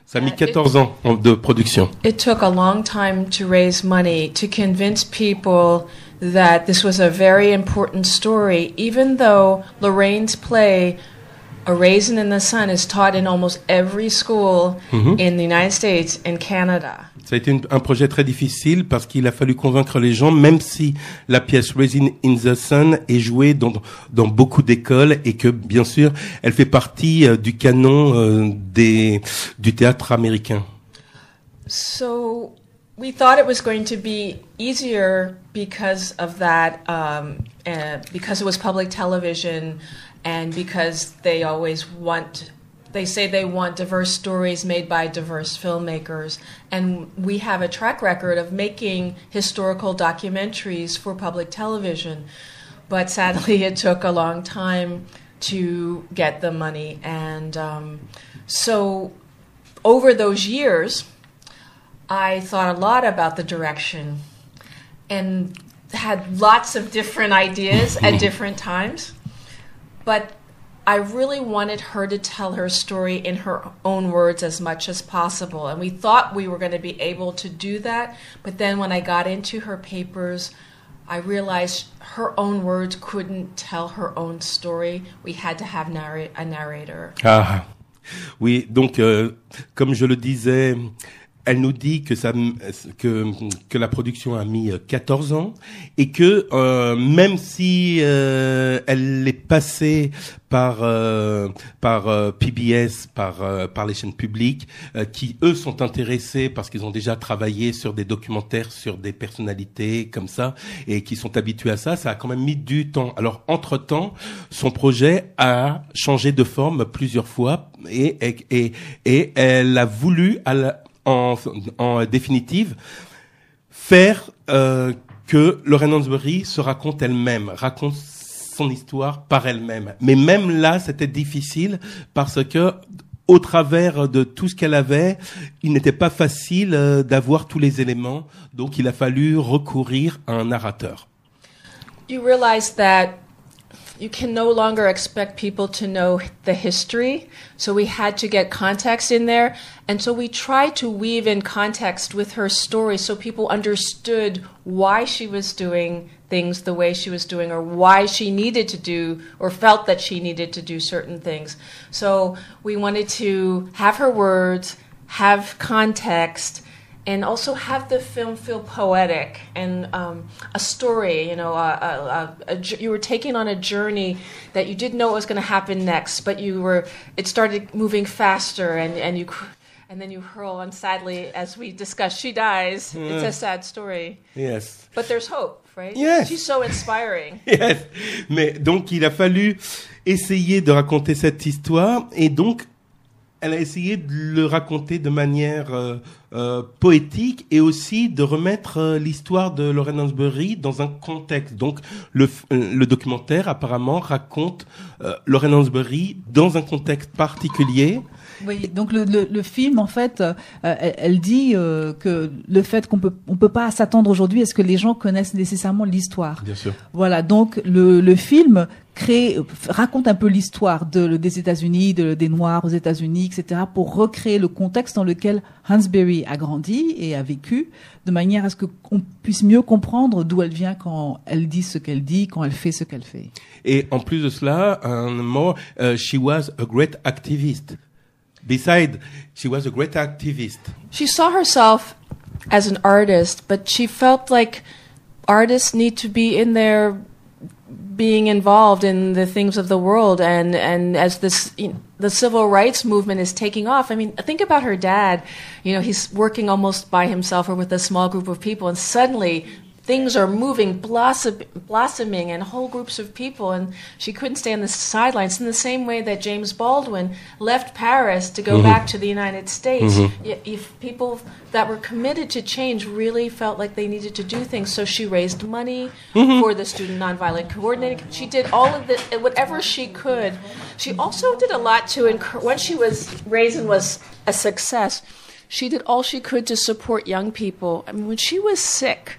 Ça a mis 14 ans de production. It took a long time to raise money to convince people that this was a very important story, even though Lorraine's play, A Raisin in the Sun, is taught in almost every school in the United States and Canada. Ça a été un projet très difficile parce qu'il a fallu convaincre les gens, même si la pièce Raisin in the Sun est jouée dans beaucoup d'écoles et que, bien sûr, elle fait partie du canon du théâtre américain. So we thought it was going to be easier because of that, because it was public television and because they say they want diverse stories made by diverse filmmakers. And we have a track record of making historical documentaries for public television. But sadly, it took a long time to get the money. And so over those years, I thought a lot about the direction and had lots of different ideas at different times. But I really wanted her to tell her story in her own words as much as possible. And we thought we were going to be able to do that. But then when I got into her papers, I realized her own words couldn't tell her own story. We had to have a narrator. Ah, oui, donc, comme je le disais, elle nous dit que la production a mis 14 ans et que même si elle est passée par PBS, par les chaînes publiques, qui eux sont intéressés parce qu'ils ont déjà travaillé sur des documentaires sur des personnalités comme ça et qui sont habitués à ça, ça a quand même mis du temps. Alors entre-temps, son projet a changé de forme plusieurs fois et elle a voulu en définitive, faire que Lorraine Hansberry se raconte elle-même, raconte son histoire par elle-même. Mais même là, c'était difficile parce que, au travers de tout ce qu'elle avait, il n'était pas facile d'avoir tous les éléments. Donc, il a fallu recourir à un narrateur. You realize that you can no longer expect people to know the history, so we had to get context in there. And so we tried to weave in context with her story so people understood why she was doing things the way she was doing or why she needed to do or felt that she needed to do certain things. So we wanted to have her words, have context, and also have the film feel poetic and a story, you know, you were taking on a journey that you didn't know what was going to happen next, but it started moving faster and then you hurl, and sadly, as we discussed, she dies. It's a sad story. Yes. But there's hope, right? Yes. She's so inspiring. Yes. Mais donc, il a fallu essayer de raconter cette histoire et donc, elle a essayé de le raconter de manière poétique et aussi de remettre l'histoire de Lorraine Hansberry dans un contexte. Donc, le documentaire apparemment raconte Lorraine Hansberry dans un contexte particulier. Oui, donc le film, en fait, elle dit que le fait qu'on peut pas s'attendre aujourd'hui à ce que les gens connaissent nécessairement l'histoire. Bien sûr. Voilà, donc le film raconte un peu l'histoire des États-Unis, des Noirs aux États-Unis, etc., pour recréer le contexte dans lequel Hansberry a grandi et a vécu, de manière à ce qu'on puisse mieux comprendre d'où elle vient quand elle dit ce qu'elle dit, quand elle fait ce qu'elle fait. Et en plus de cela, un mot, she was a great activist. Besides, she was a great activist. She saw herself as an artist, but she felt like artists need to be in there being involved in the things of the world, and as the civil rights movement is taking off. I mean, think about her dad. You know, he's working almost by himself or with a small group of people, and suddenly things are moving, blossoming, and whole groups of people, and she couldn't stay on the sidelines in the same way that James Baldwin left Paris to go back to the United States. If people that were committed to change really felt like they needed to do things, so she raised money for the Student Nonviolent Coordinating. She did all of this, whatever she could. She also did a lot to encourage, when she was, Raisin was a success, she did all she could to support young people. I mean, when she was sick,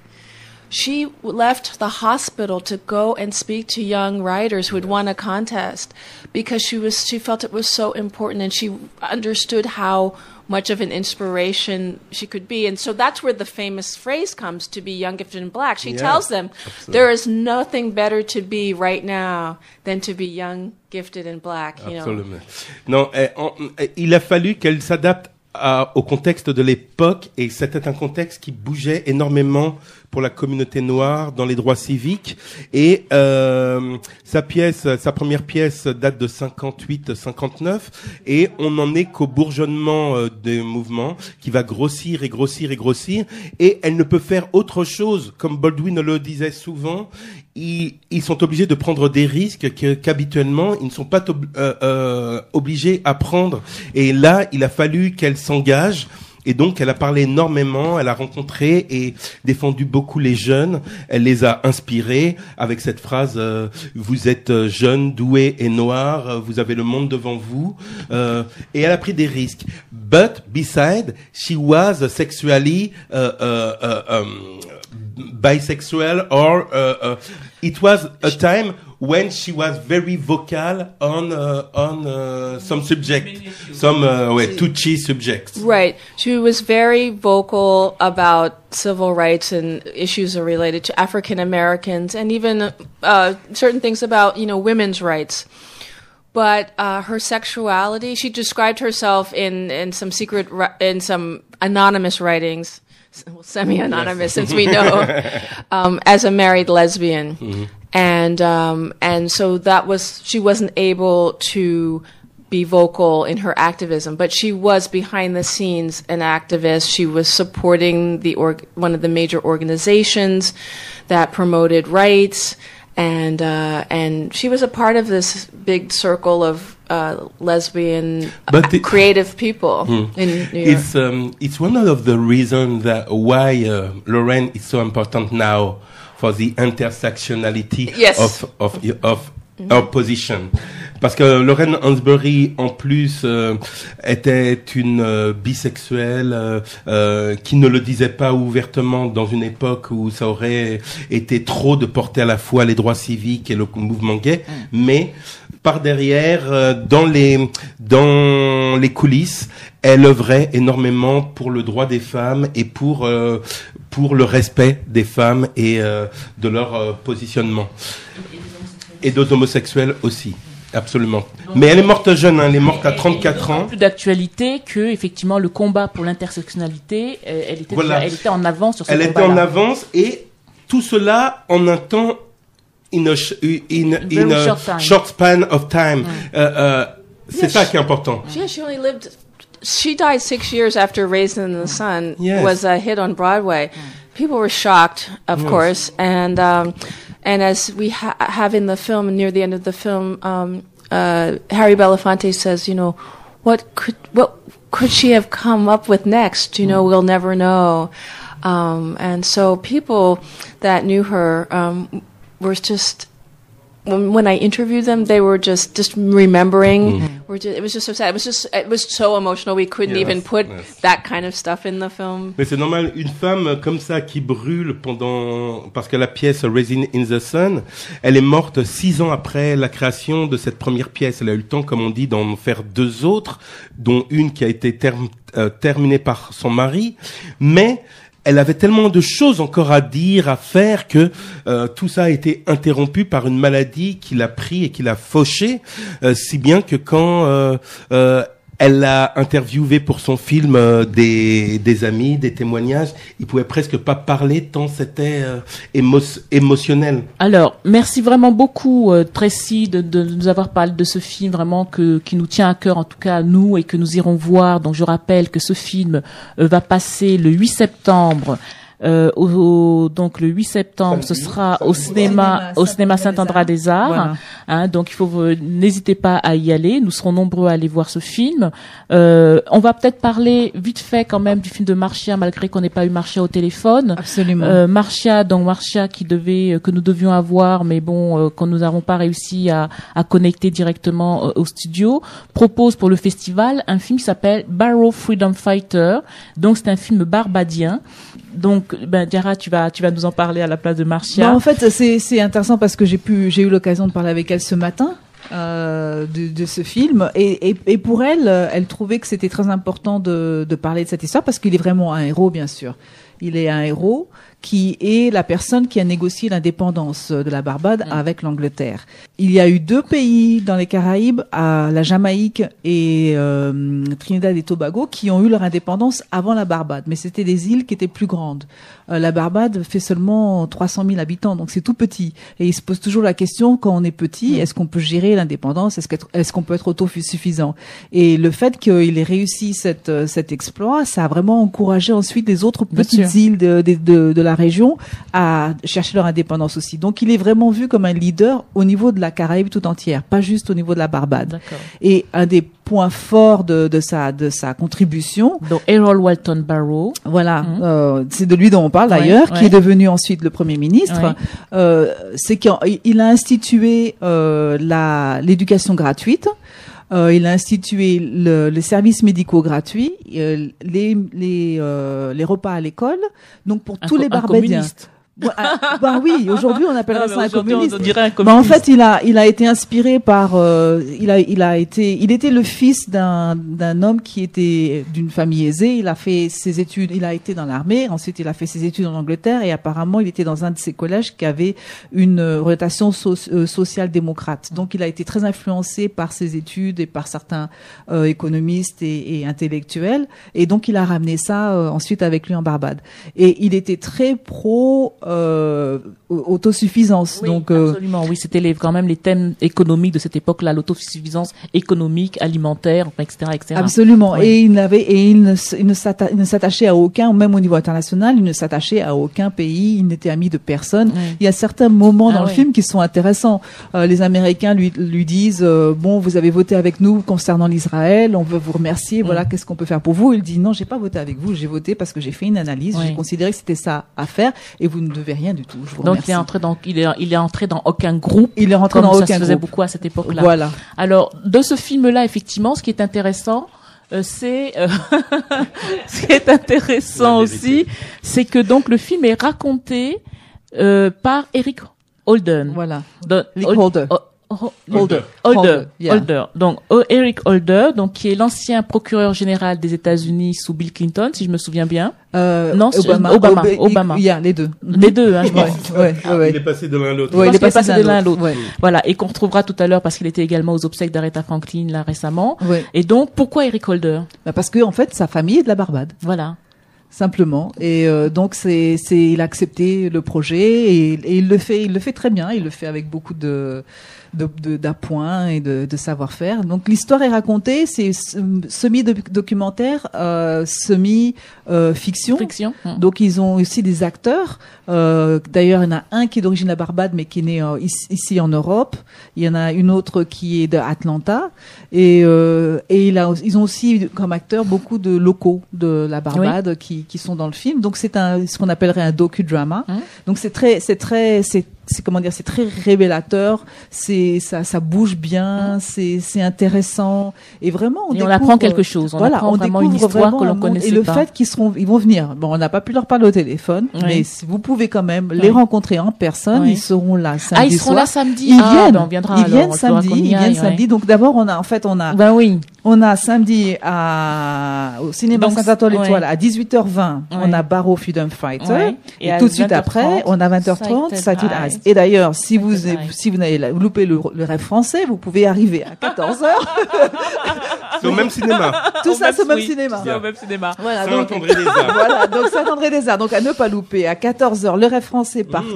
she left the hospital to go and speak to young writers who had won a contest because she felt it was so important, and she understood how much of an inspiration she could be. And so that's where the famous phrase comes, to be young, gifted, and black. She tells them, there is nothing better to be right now than to be young, gifted, and black. Absolument. Non, il a fallu qu'elle s'adapte au contexte de l'époque, et c'était un contexte qui bougeait énormément pour la communauté noire dans les droits civiques, et sa première pièce date de 58-59, et on n'en est qu'au bourgeonnement des mouvements qui va grossir et grossir et grossir, et elle ne peut faire autre chose, comme Baldwin le disait souvent. Ils sont obligés de prendre des risques qu'habituellement ils ne sont pas obligés à prendre. Et là, il a fallu qu'elle s'engage. Et donc, elle a parlé énormément, elle a rencontré et défendu beaucoup les jeunes. Elle les a inspirés avec cette phrase vous êtes jeune, doué et noir, vous avez le monde devant vous. Et elle a pris des risques. But beside, she was sexually bisexual, or it was a time when she was very vocal on some subject, some touchy subjects. Right. She was very vocal about civil rights and issues related to African Americans, and even certain things about women's rights. But her sexuality, she described herself in some anonymous writings. Semi-anonymous, since we know, as a married lesbian. Mm-hmm. And so she wasn't able to be vocal in her activism, but she was behind the scenes an activist. She was supporting one of the major organizations that promoted rights, and she was a part of this big circle of lesbian creative people in New York. It's one of the reasons why Lorraine is so important now for the intersectionality of our position. Parce que Lorraine Hansberry, en plus, était une bisexuelle qui ne le disait pas ouvertement dans une époque où ça aurait été trop de porter à la fois les droits civiques et le mouvement gay, mais par derrière, dans les coulisses, elle œuvrait énormément pour le droit des femmes et pour le respect des femmes et de leur positionnement. Et des homosexuels aussi. Absolument. Mais elle est morte jeune, elle est morte à 34 ans. Plus d'actualité que, effectivement, le combat pour l'intersectionnalité, elle était en avance sur ce combat-là. Elle était en avance, et tout cela en un temps, in a short span of time. C'est ça qui est important. She died 6 years after Raisin in the Sun was a hit on Broadway. People were shocked, of course, and as we have in the film, near the end of the film, Harry Belafonte says, what could she have come up with next? We'll never know. And so people that knew her were just, when I interviewed them, they were just remembering. It was just so sad. It was so emotional. We couldn't even put that kind of stuff in the film. Mais c'est normal, une femme comme ça qui brûle parce que la pièce Raisin in the Sun, elle est morte 6 ans après la création de cette première pièce. Elle a eu le temps, comme on dit, d'en faire 2 autres, dont une qui a été terminée par son mari. Mais elle avait tellement de choses encore à dire, à faire, que tout ça a été interrompu par une maladie qui l'a pris et qui l'a fauché, si bien que quand elle a interviewé pour son film des amis, des témoignages, il pouvait presque pas parler tant c'était émotionnel. Alors, merci vraiment beaucoup Tracy de nous avoir parlé de ce film vraiment qui nous tient à cœur, en tout cas à nous, et que nous irons voir. Donc je rappelle que ce film va passer le 8 septembre. Donc le 8 septembre, ce sera au cinéma Saint-André-des-Arts. Voilà. Donc n'hésitez pas à y aller. Nous serons nombreux à aller voir ce film. On va peut-être parler vite fait quand même du film de Marcia, malgré qu'on n'ait pas eu Marcia au téléphone. Absolument. Marcia que nous devions avoir, mais bon, quand nous n'avons pas réussi à connecter directement au studio, propose pour le festival un film qui s'appelle Barrow Freedom Fighter. Donc c'est un film barbadien Donc, Diarra, tu vas nous en parler à la place de Marcia. En fait, c'est intéressant parce que j'ai eu l'occasion de parler avec elle ce matin. De ce film et pour elle trouvait que c'était très important de parler de cette histoire parce qu'il est vraiment un héros, bien sûr. Il est un héros qui est la personne qui a négocié l'indépendance de la Barbade avec l'Angleterre. Il y a eu 2 pays dans les Caraïbes, la Jamaïque et Trinidad et Tobago, qui ont eu leur indépendance avant la Barbade, mais c'était des îles qui étaient plus grandes. La Barbade fait seulement 300 000 habitants, donc c'est tout petit. Et il se pose toujours la question, quand on est petit, est-ce qu'on peut gérer l'indépendance? Est-ce qu'on peut être autosuffisant? Et le fait qu'il ait réussi cet exploit, ça a vraiment encouragé ensuite les autres petites îles de la région à chercher leur indépendance aussi. Donc il est vraiment vu comme un leader au niveau de la Caraïbe tout entière, pas juste au niveau de la Barbade. D'accord. Et un des points forts de sa contribution. Donc Errol Walton Barrow. Voilà, c'est de lui dont on parle d'ailleurs, qui est devenu ensuite le Premier ministre. C'est qu'il a institué l'éducation gratuite. Il a institué les services médicaux gratuits, les repas à l'école, donc pour tous les Barbadiens. Oui, aujourd'hui on appellerait ça un communiste. On dirait un communiste. En fait, il a été inspiré par il était le fils d'un homme qui était d'une famille aisée. Il a fait ses études, il a été dans l'armée, ensuite il a fait ses études en Angleterre et apparemment il était dans un de ces collèges qui avait une orientation social-démocrate. Donc il a été très influencé par ses études et par certains économistes et intellectuels et donc il a ramené ça ensuite avec lui en Barbade. Et il était très pro autosuffisance. Oui, donc absolument. Oui, c'était quand même les thèmes économiques de cette époque-là, l'autosuffisance économique, alimentaire, etc., etc. Absolument. Oui. Et il ne s'attachait à aucun, même au niveau international, il ne s'attachait à aucun pays. Il n'était ami de personne. Oui. Il y a certains moments dans le film qui sont intéressants. Les Américains lui disent bon, vous avez voté avec nous concernant l'Israël, on veut vous remercier. Voilà, qu'est-ce qu'on peut faire pour vous? Il dit non, j'ai pas voté avec vous. J'ai voté parce que j'ai fait une analyse. J'ai considéré que c'était ça à faire et vous ne devez rien du tout. Je vous remercie. Donc il est entré dans aucun groupe. Il est rentré dans aucun groupe. Ça se faisait beaucoup à cette époque-là. Voilà. Alors de ce film-là, effectivement, ce qui est intéressant, c'est ce qui est intéressant aussi, c'est que donc le film est raconté par Eric Holden. Voilà. Holder. Donc Eric Holder, donc qui est l'ancien procureur général des États-Unis sous Bill Clinton, si je me souviens bien. Non, Obama. Il y a les deux. Les deux, je pense. Il est passé de l'un à l'autre. Il est passé de l'un à l'autre. Voilà, et qu'on retrouvera tout à l'heure parce qu'il était également aux obsèques d'Aretha Franklin là récemment. Et donc pourquoi Eric Holder? Parce que en fait, sa famille est de la Barbade. Voilà. Simplement. Et donc il a accepté le projet et il le fait très bien. Il le fait avec beaucoup d'appoint et de savoir-faire. Donc l'histoire est racontée, c'est semi-documentaire, semi-fiction. Donc ils ont aussi des acteurs. D'ailleurs, il y en a un qui est d'origine de la Barbade, mais qui est né ici en Europe. Il y en a une autre qui est d'Atlanta. Et ils ont aussi comme acteurs beaucoup de locaux de la Barbade qui sont dans le film. Donc c'est ce qu'on appellerait un docudrama. Donc c'est très révélateur, ça bouge bien, c'est intéressant et vraiment on apprend quelque chose. On apprend vraiment une histoire que l'on connaissait pas. Et le fait ils vont venir. Bon, on n'a pas pu leur parler au téléphone, mais vous pouvez quand même les rencontrer en personne. Ils seront là samedi. Ah, ils seront là samedi. Ils viennent samedi. Donc d'abord on a samedi au cinéma Saint-Antoine-l'Étoile à 18h20. On a Barrow Freedom Fighter et tout de suite après on a 20h30 Sighted Eyes. Et d'ailleurs, si vous n'avez loupé le rêve français, vous pouvez arriver à 14h. C'est au même cinéma. Tout ça, c'est au même cinéma. C'est au même cinéma. Voilà, Saint-André-des-Arts. Voilà, donc Saint-André-des-Arts. Donc à ne pas louper. À 14h, le rêve français partie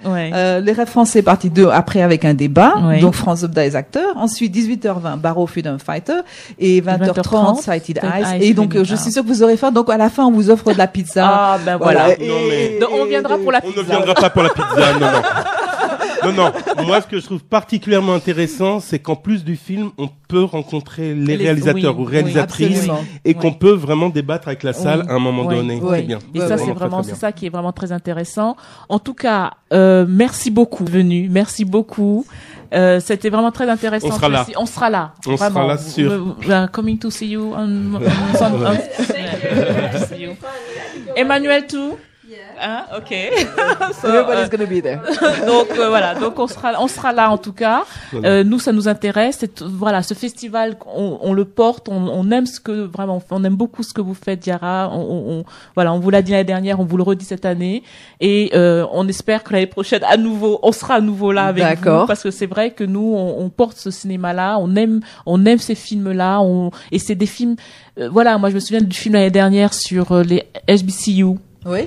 1. Le rêve français partie 2, après avec un débat. Donc France Zobda les acteurs. Ensuite, 18h20, Barrow Freedom Fighter. Et 20h30, Sighted Eyes. Et donc, je suis sûre que vous aurez faim. Donc à la fin, on vous offre de la pizza. Ah, ben voilà. Donc, on viendra pour la pizza. On ne viendra pas pour la pizza, non. Moi, ce que je trouve particulièrement intéressant, c'est qu'en plus du film, on peut rencontrer les réalisateurs ou réalisatrices et qu'on peut vraiment débattre avec la salle à un moment donné. C'est bien. Et ça, c'est ça qui est vraiment très intéressant. En tout cas, merci beaucoup venu. Merci beaucoup. C'était vraiment très intéressant. On sera là. On sera là. On sera là, sûr. Coming to see you on Emmanuel too. Hein, ok. Everybody's gonna be there. Donc voilà, donc on sera là en tout cas. Nous, ça nous intéresse. Voilà, ce festival, on le porte, on aime on aime beaucoup ce que vous faites, Diarra. Voilà, on vous l'a dit l'année dernière, on vous le redit cette année, et on espère que l'année prochaine, on sera à nouveau là avec vous, parce que c'est vrai que nous, on porte ce cinéma-là, on aime ces films-là, et c'est des films. Voilà, moi je me souviens du film l'année dernière sur les HBCU. Oui.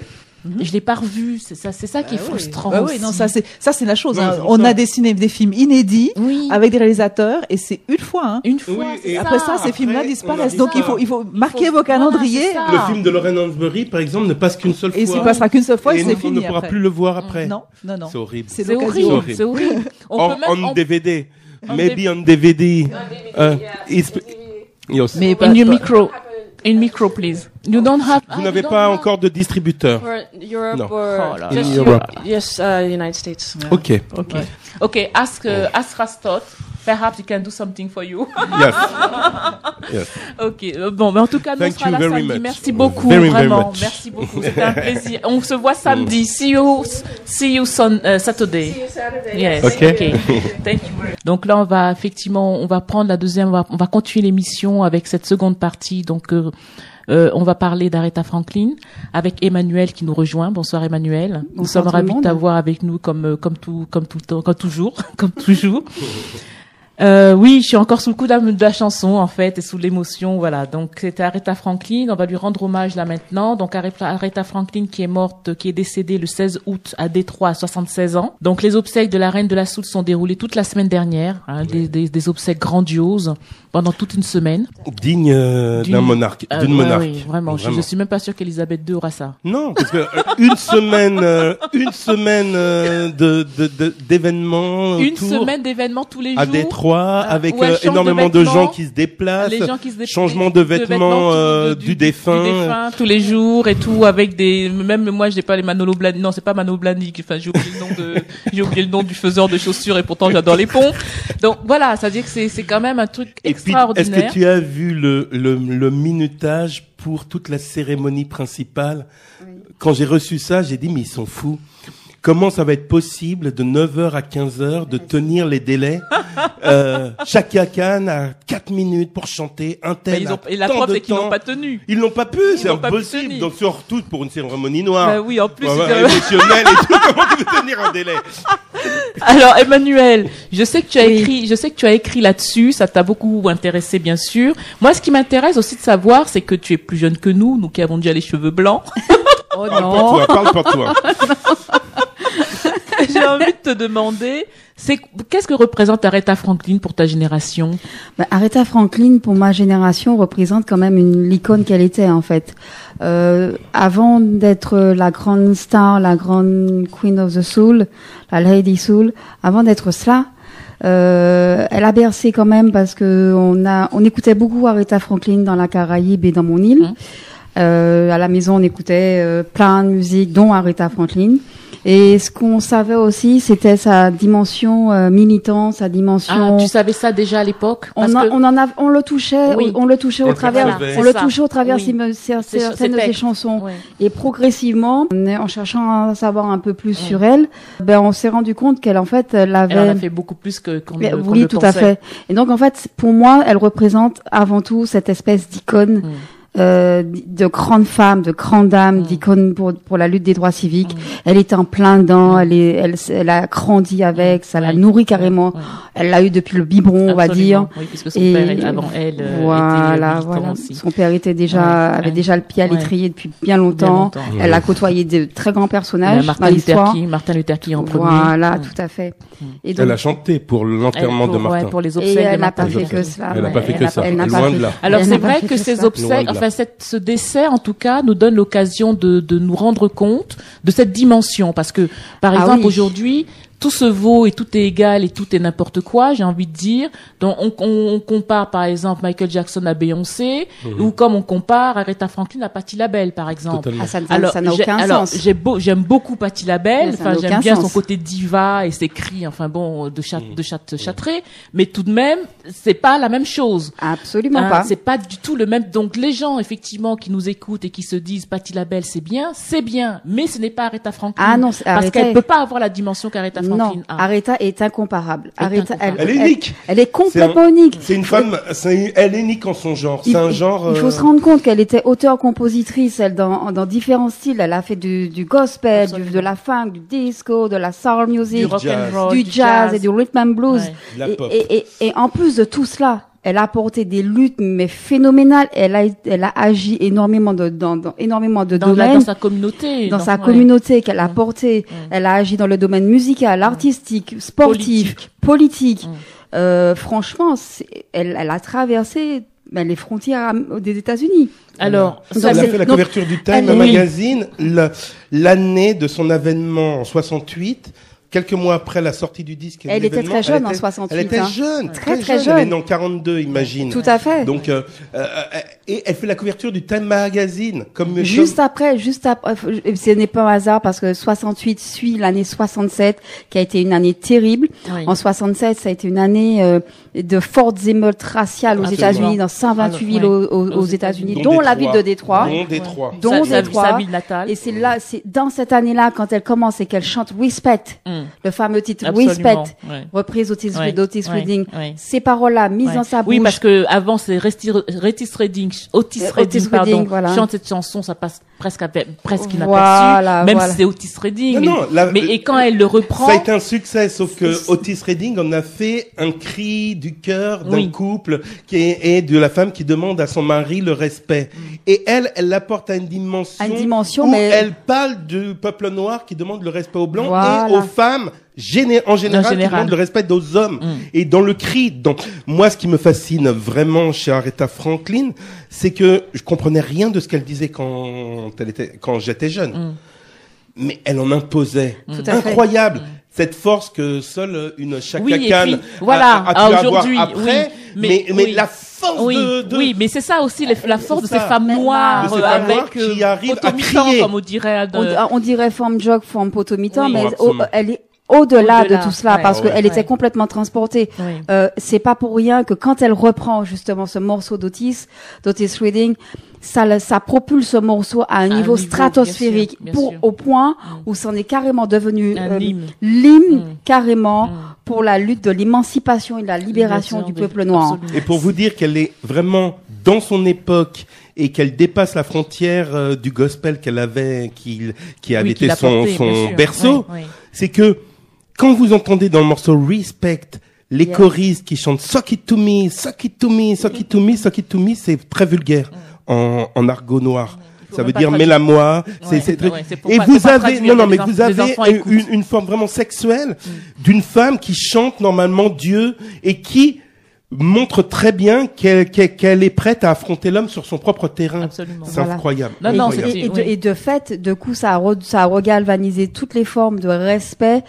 Je l'ai pas revu, c'est ça qui est frustrant. Oui, non, ça c'est la chose. Hein. On a dessiné des films inédits avec des réalisateurs, et c'est une fois. Hein. Une fois. Oui, et après ça, ces films-là disparaissent. Donc il faut marquer vos calendriers. Le film de Lorraine Hansberry, par exemple, ne passe qu'une seule fois. Et s'il passera qu'une seule fois, c'est fini. On ne pourra plus le voir après. Non. C'est horrible. C'est horrible. C'est horrible. On DVD, maybe on DVD. Yes. Mais in your micro. In micro, please. You don't have. Vous n'avez pas encore de distributeur. For Europe No. or Oh, just Europe. Yes, United States. Yeah. Ok. Okay. Ask Rastot. Perhaps he can do something for you. Yes. Ok. Bon, mais en tout cas, nous Thank sera you là very samedi. much. Merci beaucoup, Very vraiment. much. Merci beaucoup. C'était un plaisir. On se voit samedi. See you Saturday. See you Saturday. Yes. Okay. Thank you. Donc là, on va prendre la deuxième. On va continuer l'émission avec cette seconde partie. Donc, on va parler d'Aretha Franklin avec Emmanuel qui nous rejoint. Bonsoir Emmanuel. Nous sommes ravis de t'avoir avec nous comme toujours. Oui, je suis encore sous le coup de la chanson en fait et sous l'émotion, voilà. Donc c'était Aretha Franklin, on va lui rendre hommage là maintenant. Donc Aretha Franklin qui est décédée le 16 août à Détroit à 76 ans. Donc les obsèques de la reine de la soul sont déroulées toute la semaine dernière, des obsèques grandioses pendant toute une semaine. Digne d'un monarque, d'une monarque. Oui, vraiment. Je suis même pas sûre qu'Elisabeth II aura ça. Non, parce que une semaine d'événements. Une semaine d'événements tous les jours. À Détroit, avec énormément de gens qui se déplacent. Les gens qui se déplacent. Changement de vêtements du défunt. Tous les jours et tout, avec même moi, j'ai pas les Manolo Blahnik. Non, c'est pas Manolo Blahnik. Enfin, j'ai oublié le nom du faiseur de chaussures et pourtant j'adore les ponts. Donc voilà, ça veut dire que c'est quand même un truc extraordinaire. Est-ce que tu as vu le minutage pour toute la cérémonie principale? Oui. Quand j'ai reçu ça, j'ai dit, mais ils sont fous. Comment ça va être possible de 9h à 15h de tenir les délais? Chaka Khan a 4 minutes pour chanter un tel. Et la preuve, c'est qu'ils n'ont pas tenu. Ils n'ont pas pu, c'est impossible. Donc surtout pour une cérémonie noire. Bah oui, en plus. Émotionnelle et tout. Comment tu veux tenir un délai? Alors Emmanuel, je sais que tu as écrit là-dessus, ça t'a beaucoup intéressé bien sûr. Moi, ce qui m'intéresse aussi de savoir, c'est que tu es plus jeune que nous qui avons déjà les cheveux blancs. Oh non. Parle pour toi. J'ai envie de te demander, qu'est-ce que représente Aretha Franklin pour ta génération? Aretha Franklin, pour ma génération, représente quand même l'icône qu'elle était, en fait. Avant d'être la grande star, la grande Queen of the Soul, la Lady Soul, avant d'être cela, elle a bercé quand même parce que on écoutait beaucoup Aretha Franklin dans la Caraïbe et dans mon île. À la maison, on écoutait plein de musique, dont Aretha Franklin. Et ce qu'on savait aussi, c'était sa dimension militante, sa dimension. Ah, tu savais ça déjà à l'époque? On le touchait, oui. on le touchait au travers, oui. certaines de ses chansons. Oui. Et progressivement, en cherchant à savoir un peu plus sur elle, on s'est rendu compte qu'elle, en fait, elle en a fait beaucoup plus qu'on ne oui, le tout pensait. À fait. Et donc, en fait, pour moi, elle représente avant tout cette espèce d'icône. De grande femme, de grande dame, d'icône pour la lutte des droits civiques. Elle est en plein dedans, elle a grandi avec, ça l'a nourri carrément. Elle l'a eu depuis le biberon, on va dire. Oui, puisque son père avant elle voilà. Aussi. Son père avait déjà le pied à l'étrier depuis bien longtemps. Elle a côtoyé de très grands personnages dans l'histoire. Martin Luther King en premier. Voilà, tout à fait. Et donc, elle a chanté pour l'enterrement de Martin. Pour les obsèques. Et elle n'a pas fait que cela. Elle n'a pas fait que ça. Loin de là. Alors c'est vrai que ces obsèques, ce décès, en tout cas, nous donne l'occasion de nous rendre compte de cette dimension. Parce que, par exemple, aujourd'hui, tout se vaut et tout est égal et tout est n'importe quoi, j'ai envie de dire. Donc on compare par exemple Michael Jackson à Beyoncé, ou comme on compare Aretha Franklin à Patti LaBelle par exemple. Ça n'a aucun sens. J'aime beaucoup Patti LaBelle, enfin j'aime bien sens. son côté diva et ses cris, enfin bon, de châtré, mais tout de même c'est pas la même chose. Absolument pas. C'est pas du tout le même. Donc les gens effectivement qui nous écoutent et qui se disent Patti LaBelle c'est bien, mais ce n'est pas Aretha Franklin. Ah non, parce qu'elle peut pas avoir la dimension qu'Aretha Franklin non, a. Aretha est incomparable. Aretha, elle est unique. Elle est complètement unique. C'est une femme, elle est unique en son genre. C'est un genre. Il faut se rendre compte qu'elle était auteure-compositrice, elle dans différents styles. Elle a fait du gospel, de la funk, du disco, de la soul music, du rock and roll, du jazz et du rhythm and blues. Ouais. Et en plus de tout cela, elle a apporté des luttes mais phénoménales. Elle a agi énormément dans domaines. Dans sa communauté. Dans sa communauté qu'elle a portée. Elle a agi dans le domaine musical, artistique, sportif, politique. Franchement, elle a traversé les frontières des États-Unis. Alors, elle a fait la couverture du Time Magazine l'année de son avènement en 68. Quelques mois après la sortie du disque. Elle était très jeune en 68. Elle était jeune, très jeune. Elle est née en 42, imagine. Tout à fait. Donc, et elle fait la couverture du Time Magazine. Juste après, ce n'est pas un hasard parce que 68 suit l'année 67, qui a été une année terrible. Oui. En 67, ça a été une année de fortes émeutes raciales aux États-Unis, dans 128 villes aux États-Unis, dont la ville de Détroit. Dont Détroit. Sa ville natale. Et c'est dans cette année-là, quand elle commence et qu'elle chante Respect, le fameux titre Respect, reprise d'Otis Redding. Ces paroles-là, mises dans sa bouche. Oui, parce que avant, c'est Otis Redding, voilà. Chante cette chanson, ça passe presque inaperçu, même si c'est Otis Redding. Et quand elle le reprend. Ça a été un succès, sauf que Otis Redding en a fait un cri du cœur d'un couple et de la femme qui demande à son mari le respect. Et elle l'apporte à une dimension où elle parle du peuple noir qui demande le respect aux blancs et aux femmes en général qui demandent le respect aux hommes. Et dans le cri, moi, ce qui me fascine vraiment chez Aretha Franklin, c'est que je comprenais rien de ce qu'elle disait quand j'étais jeune. Mais elle en imposait. Incroyable. Cette force que seule une Chaka Khan a pu avoir après. Mais la force de... Oui, mais c'est ça aussi, la force de ces femmes noires, qui arrivent à crier. Comme on dirait forme jog, forme potomitan, mais elle est au-delà de tout cela, parce qu'elle était complètement transportée. C'est pas pour rien que quand elle reprend justement ce morceau d'Otis Redding, ça propulse ce morceau à un niveau stratosphérique, au point où c'en est carrément devenu l'hymne carrément pour la lutte de l'émancipation et de la libération du peuple noir. Et pour vous dire qu'elle est vraiment dans son époque et qu'elle dépasse la frontière du gospel qu'elle avait, qui avait été son berceau, c'est que quand vous entendez dans le morceau Respect les choristes qui chantent Suck it to me, suck it to me, suck it to me, suck it to me, c'est très vulgaire en argot noir. Ça veut dire mets-la-moi. Et vous avez une forme vraiment sexuelle d'une femme qui chante normalement Dieu et qui montre très bien qu'elle est prête à affronter l'homme sur son propre terrain. Absolument. C'est incroyable. Et de fait, de coup, ça a regalvanisé toutes les formes de respect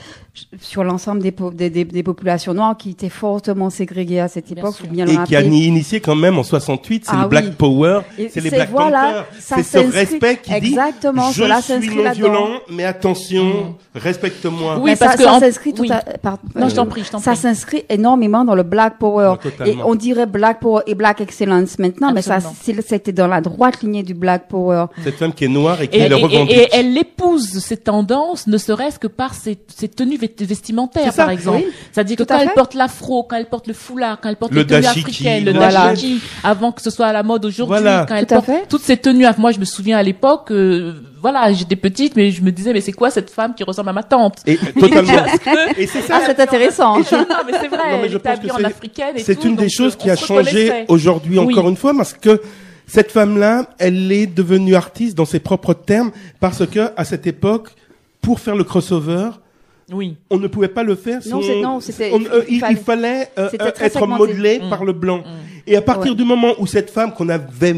sur l'ensemble des populations noires qui étaient fortement ségrégées à cette époque, faut bien le rappeler. Qui a initié quand même en 68, c'est le Black Power, c'est les Black Panthers. C'est ce respect qui dit, je suis non violent, mais attention, respecte-moi. Oui, parce que ça s'inscrit non, je t'en prie. Ça s'inscrit énormément dans le Black Power. Et on dirait Black Power et Black Excellence maintenant, mais c'était dans la droite lignée du Black Power. Cette femme qui est noire et qui le revendique. Et elle épouse ces tendances, ne serait-ce que par ses tenues vestimentaires, par exemple. C'est-à-dire que quand elle porte l'afro, quand elle porte le foulard, quand elle porte les tenues africaines, le dashiki, avant que ce soit à la mode aujourd'hui, quand elle porte toutes ces tenues. Moi, je me souviens à l'époque, j'étais petite, mais je me disais, mais c'est quoi cette femme qui ressemble à ma tante? Et totalement. Et c'est ça. C'est intéressant. Non, mais c'est vrai. Elle était habillée en africaine et tout. C'est une des choses qui a changé aujourd'hui encore une fois, parce que cette femme-là, elle est devenue artiste dans ses propres termes, parce que à cette époque, pour faire le crossover, on ne pouvait pas le faire. Il fallait être modelé par le blanc. Et à partir du moment où cette femme qu'on avait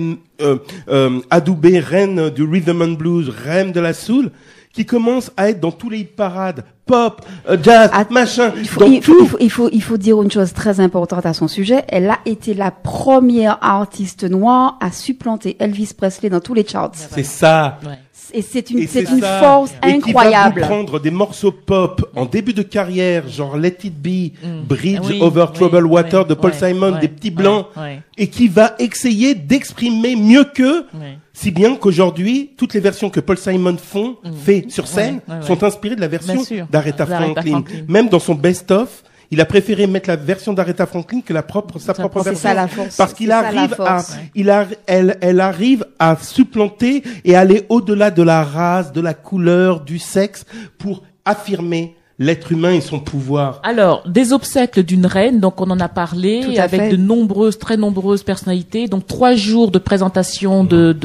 adoubée reine du rhythm and blues, reine de la soul, qui commence à être dans tous les hit-parades, pop, jazz, machin. Il faut dire une chose très importante à son sujet. Elle a été la première artiste noire à supplanter Elvis Presley dans tous les charts. C'est ça. Ouais. Et c'est une force incroyable. Et qui va vous prendre des morceaux pop en début de carrière, genre Let It Be, Bridge Over Troubled Water de Paul Simon, des petits blancs, et qui va essayer d'exprimer mieux qu'eux, si bien qu'aujourd'hui, toutes les versions que Paul Simon fait sur scène sont inspirées de la version d'Aretha Franklin. Même dans son best-of, il a préféré mettre la version d'Aretha Franklin que sa propre version. C'est ça la force. Parce qu'il elle arrive à supplanter et aller au-delà de la race, de la couleur, du sexe pour affirmer l'être humain et son pouvoir. Alors, des obsèques d'une reine, donc on en a parlé, avec très nombreuses personnalités, donc 3 jours de présentation de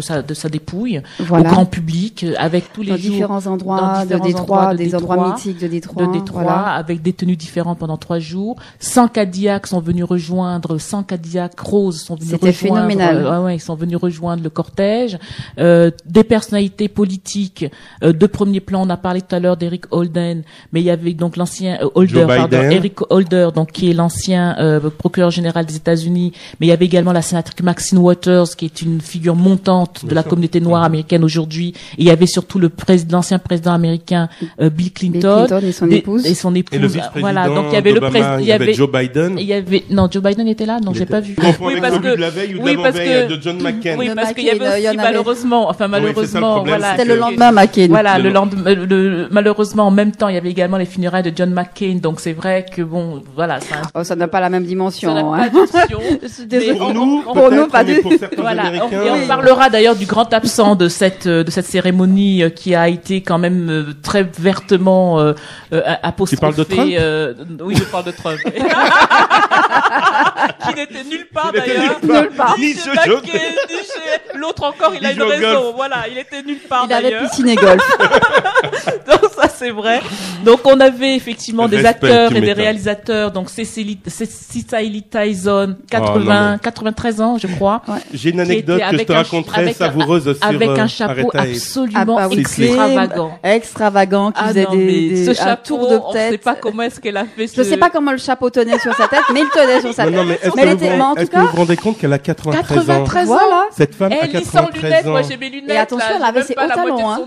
sa dépouille au grand public, avec tous les jours différents endroits de Détroit, des endroits mythiques de Détroit, avec des tenues différentes pendant 3 jours. 100 Cadillacs sont venus rejoindre, 100 Cadillacs roses sont venus rejoindre. C'était phénoménal. Ils sont venus rejoindre le cortège. Des personnalités politiques de premier plan, on a parlé tout à l'heure d'Eric Holden, mais il y avait donc l'ancien Eric Holder, donc qui est l'ancien procureur général des États-Unis, mais il y avait également la sénatrice Maxine Waters, qui est une figure montante de la communauté noire américaine aujourd'hui, et il y avait surtout l'ancien président américain Bill Clinton et son épouse. Et son épouse. Et le vice-président voilà, donc il y avait il y avait Joe Biden. Non, Joe Biden était là, non, j'ai pas vu. Oui, parce que de la veille ou de l'avant-veille de John McCain. Oui, parce qu'il y avait aussi malheureusement, voilà. C'était le lendemain McCain. Voilà, malheureusement, en même temps, il y avait également les funérailles de John McCain, donc c'est vrai que bon, voilà. Ça n'a pas la même dimension. Ça n'a pas de dimension. Pour nous, pas pour certains voilà. Américains. Et on parlera d'ailleurs du grand absent de cette cérémonie qui a été quand même très vertement apostrophé. Tu parles de Trump? Oui, je parle de Trump. Qui n'était nulle part d'ailleurs. Nulle part. Ni chez McCain, ni chez l'autre encore, il a une raison. Voilà, il était nulle part d'ailleurs. Il avait piscine et golf. Donc ça c'est vrai. Donc on avait effectivement des acteurs et des réalisateurs. Donc Cicely Tyson, 93 ans je crois. Ouais. J'ai une anecdote que je te raconterai savoureuse sur avec un chapeau absolument extravagant qui faisait un tour de tête. On ne sait pas comment est-ce qu'elle a fait. Je sais pas comment le chapeau tenait sur sa tête, mais il tenait sur sa tête. Non, mais est-ce que vous vous rendez compte qu'elle a 93 ans? Voilà. Cette femme a 93 ans. Moi j'ai mes lunettes. Et attention, elle avait ses hauts talons.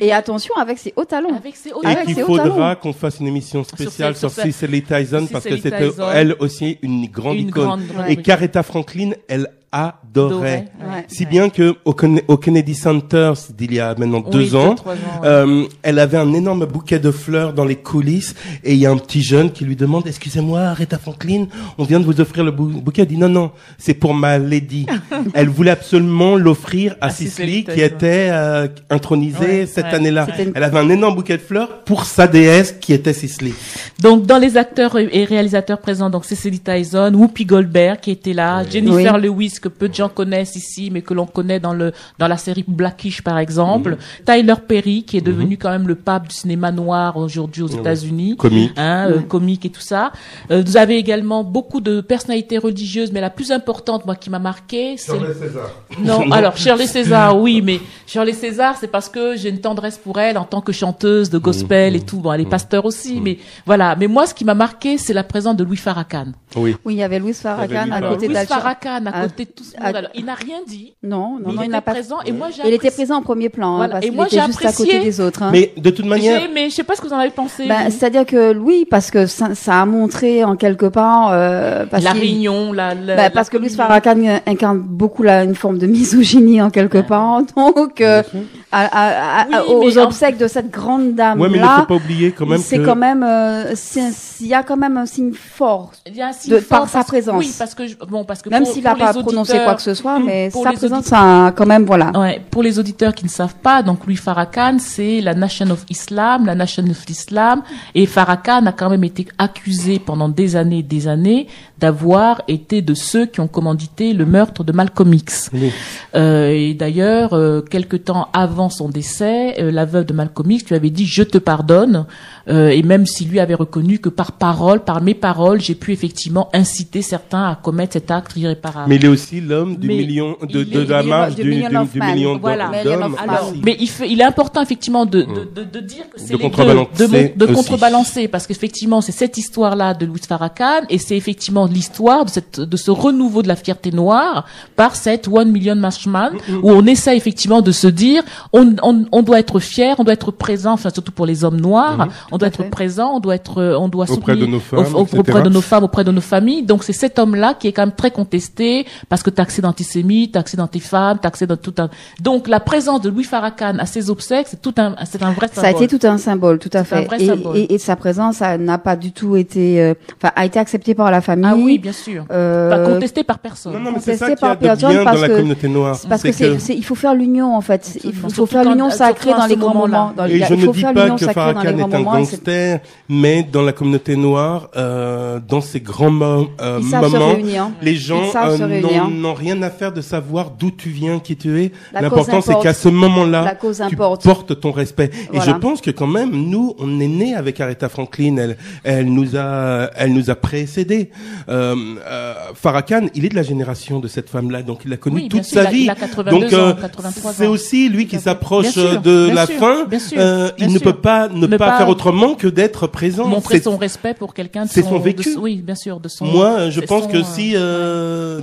Et attention avec ses hauts talons. Et qu'il faudra qu'on fasse une émission spéciale sur Cicely Tyson parce que c'était elle aussi une grande icône. Et qu'Aretha Franklin, elle adorait. Si bien que au Kennedy Center, d'il y a maintenant 2 ans, elle avait un énorme bouquet de fleurs dans les coulisses et il y a un petit jeune qui lui demande, excusez-moi, Aretha Franklin, on vient de vous offrir le bouquet. Elle dit non, c'est pour ma lady. Elle voulait absolument l'offrir à Cicely qui était intronisée cette année-là. Elle avait un énorme bouquet de fleurs pour sa déesse qui était Cicely. Donc dans les acteurs et réalisateurs présents, donc Cicely Tyson, Whoopi Goldberg qui était là, Jennifer Lewis que peu de gens connaissent ici, mais que l'on connaît dans la série Blackish par exemple. Tyler Perry qui est devenu quand même le pape du cinéma noir aujourd'hui aux États-Unis, comique et tout ça. Vous avez également beaucoup de personnalités religieuses, mais la plus importante, moi, qui m'a marqué, c'est Shirley César. Non, alors Shirley César, oui, mais Shirley César, c'est parce que j'ai une tendresse pour elle en tant que chanteuse de gospel et tout. Bon, elle est pasteur aussi, mais voilà. Mais moi, ce qui m'a marqué, c'est la présence de Louis Farrakhan. Oui, il y avait Louis Farrakhan à côté d'Al Farrakhan à côté de tout ce monde. Alors, il n'a rien dit. Non, il n'a pas présent. Et moi, il était présent en premier plan, voilà. Parce et qu'il moi, était juste à côté des autres. Mais de toute manière. Mais je sais pas ce que vous en avez pensé. C'est-à-dire que oui, parce que ça a montré en quelque part la réunion, parce que Louis Farrakhan incarne beaucoup une forme de misogynie en quelque part. Donc aux obsèques de cette grande dame là. Ouais, mais il ne faut pas oublier quand même. C'est quand même il y a quand même un signe fort par sa présence. Oui, parce que même s'il n'a pas prononcé quoi que ce soit, mais sa présence, ça quand même voilà. Ouais, pour les auditeurs qui ne savent pas, donc Louis Farrakhan, c'est la Nation of Islam, et Farrakhan a quand même été accusé pendant des années d'avoir été de ceux qui ont commandité le meurtre de Malcolm X. Et d'ailleurs, quelque temps avant avant son décès, la veuve de Malcolm X lui avait dit je te pardonne, et même si lui avait reconnu que par mes paroles, j'ai pu effectivement inciter certains à commettre cet acte irréparable. Mais il est aussi l'homme du million de la marge du million d'hommes. Alors, mais il est important effectivement de dire que c'est de contrebalancer, parce qu'effectivement c'est cette histoire-là de Louis Farrakhan, et c'est effectivement l'histoire de ce renouveau de la fierté noire par cette 1 Million March Man, où on essaie effectivement de se dire on doit être fier, on doit être présent, enfin surtout pour les hommes noirs, on doit être présent, on doit auprès de nos femmes, auprès de nos femmes, auprès de nos familles. Donc c'est cet homme-là qui est quand même très contesté, parce que t'as accès d'antisémites, t'as accès d'antifemmes, t'as accès dans tout un. Donc la présence de Louis Farrakhan à ses obsèques, c'est un vrai symbole. Ça a été tout un symbole, tout à fait. Et sa présence n'a pas du tout été, a été acceptée par la famille. Ah oui, bien sûr. Pas contestée par personne. Non, mais c'est ça qu'il y a de bien dans la communauté noire. Parce que il faut faire l'union, en fait. Il faut faire l'union sacrée dans les grands moments. Et je ne dis pas que Farrakhan est un gangster, mais dans la communauté noire, dans ces grands moments, les gens n'ont rien à faire de savoir d'où tu viens, qui tu es. L'important, c'est qu'à ce moment-là, tu portes ton respect. Et je pense que quand même, nous, on est nés avec Aretha Franklin. Elle nous a précédés. Farrakhan, il est de la génération de cette femme-là, donc il a connu toute sa vie. Il a 82 ans, 83 ans. C'est aussi lui qui s'approche de la fin. Il ne peut pas faire autrement que d'être présent. Montrer son respect pour quelqu'un de son vécu. Oui, bien sûr, de son. Moi, je pense que si,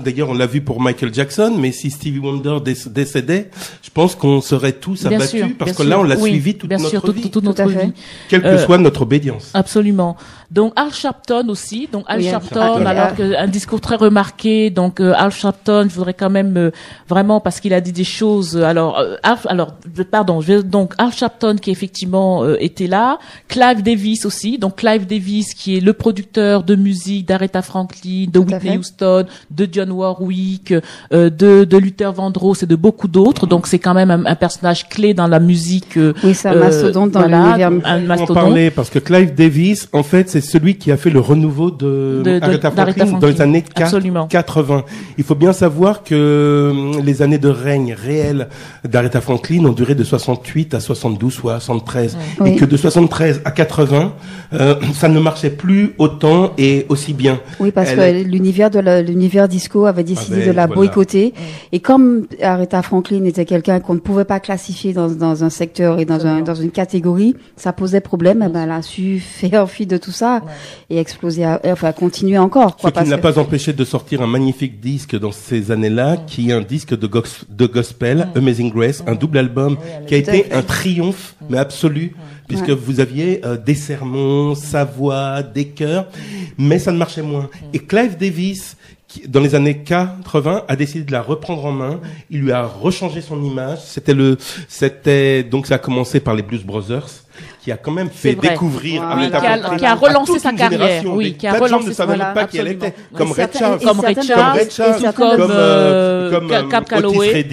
d'ailleurs, on l'a vu pour Michael Jackson, mais si Stevie Wonder décédait, je pense qu'on serait tous abattus parce que là, on l'a suivi toute notre vie. Toute notre vie. Quelle que soit notre obédience. Absolument. Donc Al Sharpton aussi. Donc Al Sharpton, alors un discours très remarqué. Donc Al Sharpton, je voudrais quand même vraiment, parce qu'il a dit des choses. Donc Al Sharpton qui effectivement était là. Clive Davis aussi. Donc Clive Davis qui est le producteur de musique d'Aretha Franklin, de Whitney Houston, de Dionne Warwick, de Luther Vandross et de beaucoup d'autres. Donc c'est quand même un personnage clé dans la musique. Oui, c'est un mastodonte dans l'univers. On en parlait parce que Clive Davis, en fait, c'est celui qui a fait le renouveau de Aretha Franklin dans les années 80. Il faut bien savoir que les années de règne réel d'Aretha Franklin ont duré de 68 à 72 ou à 73. Et que de 73 à 80, ça ne marchait plus autant et aussi bien. Oui, parce que l'univers disco avait décidé de la boycotter. Et comme Aretha Franklin était quelqu'un qu'on ne pouvait pas classifier dans un secteur et dans une catégorie, ça posait problème. Elle a su faire fi de tout ça et exploser, continuer encore. Ce qui ne l'a pas empêché de sortir un magnifique disque dans ces années-là, qui est un disque de gospel, Amazing Grace, un double album qui a été un triomphe, mais absolu, puisque vous aviez des sermons, sa voix, des chœurs, mais ça ne marchait moins. Et Clive Davis, dans les années 80, a décidé de la reprendre en main. Il lui a rechangé son image. Donc ça a commencé par les Blues Brothers, qui a quand même fait découvrir qui a relancé sa carrière, qui a relancé ne savaient pas qui elle était, comme Ray Charles, comme Cab Calloway,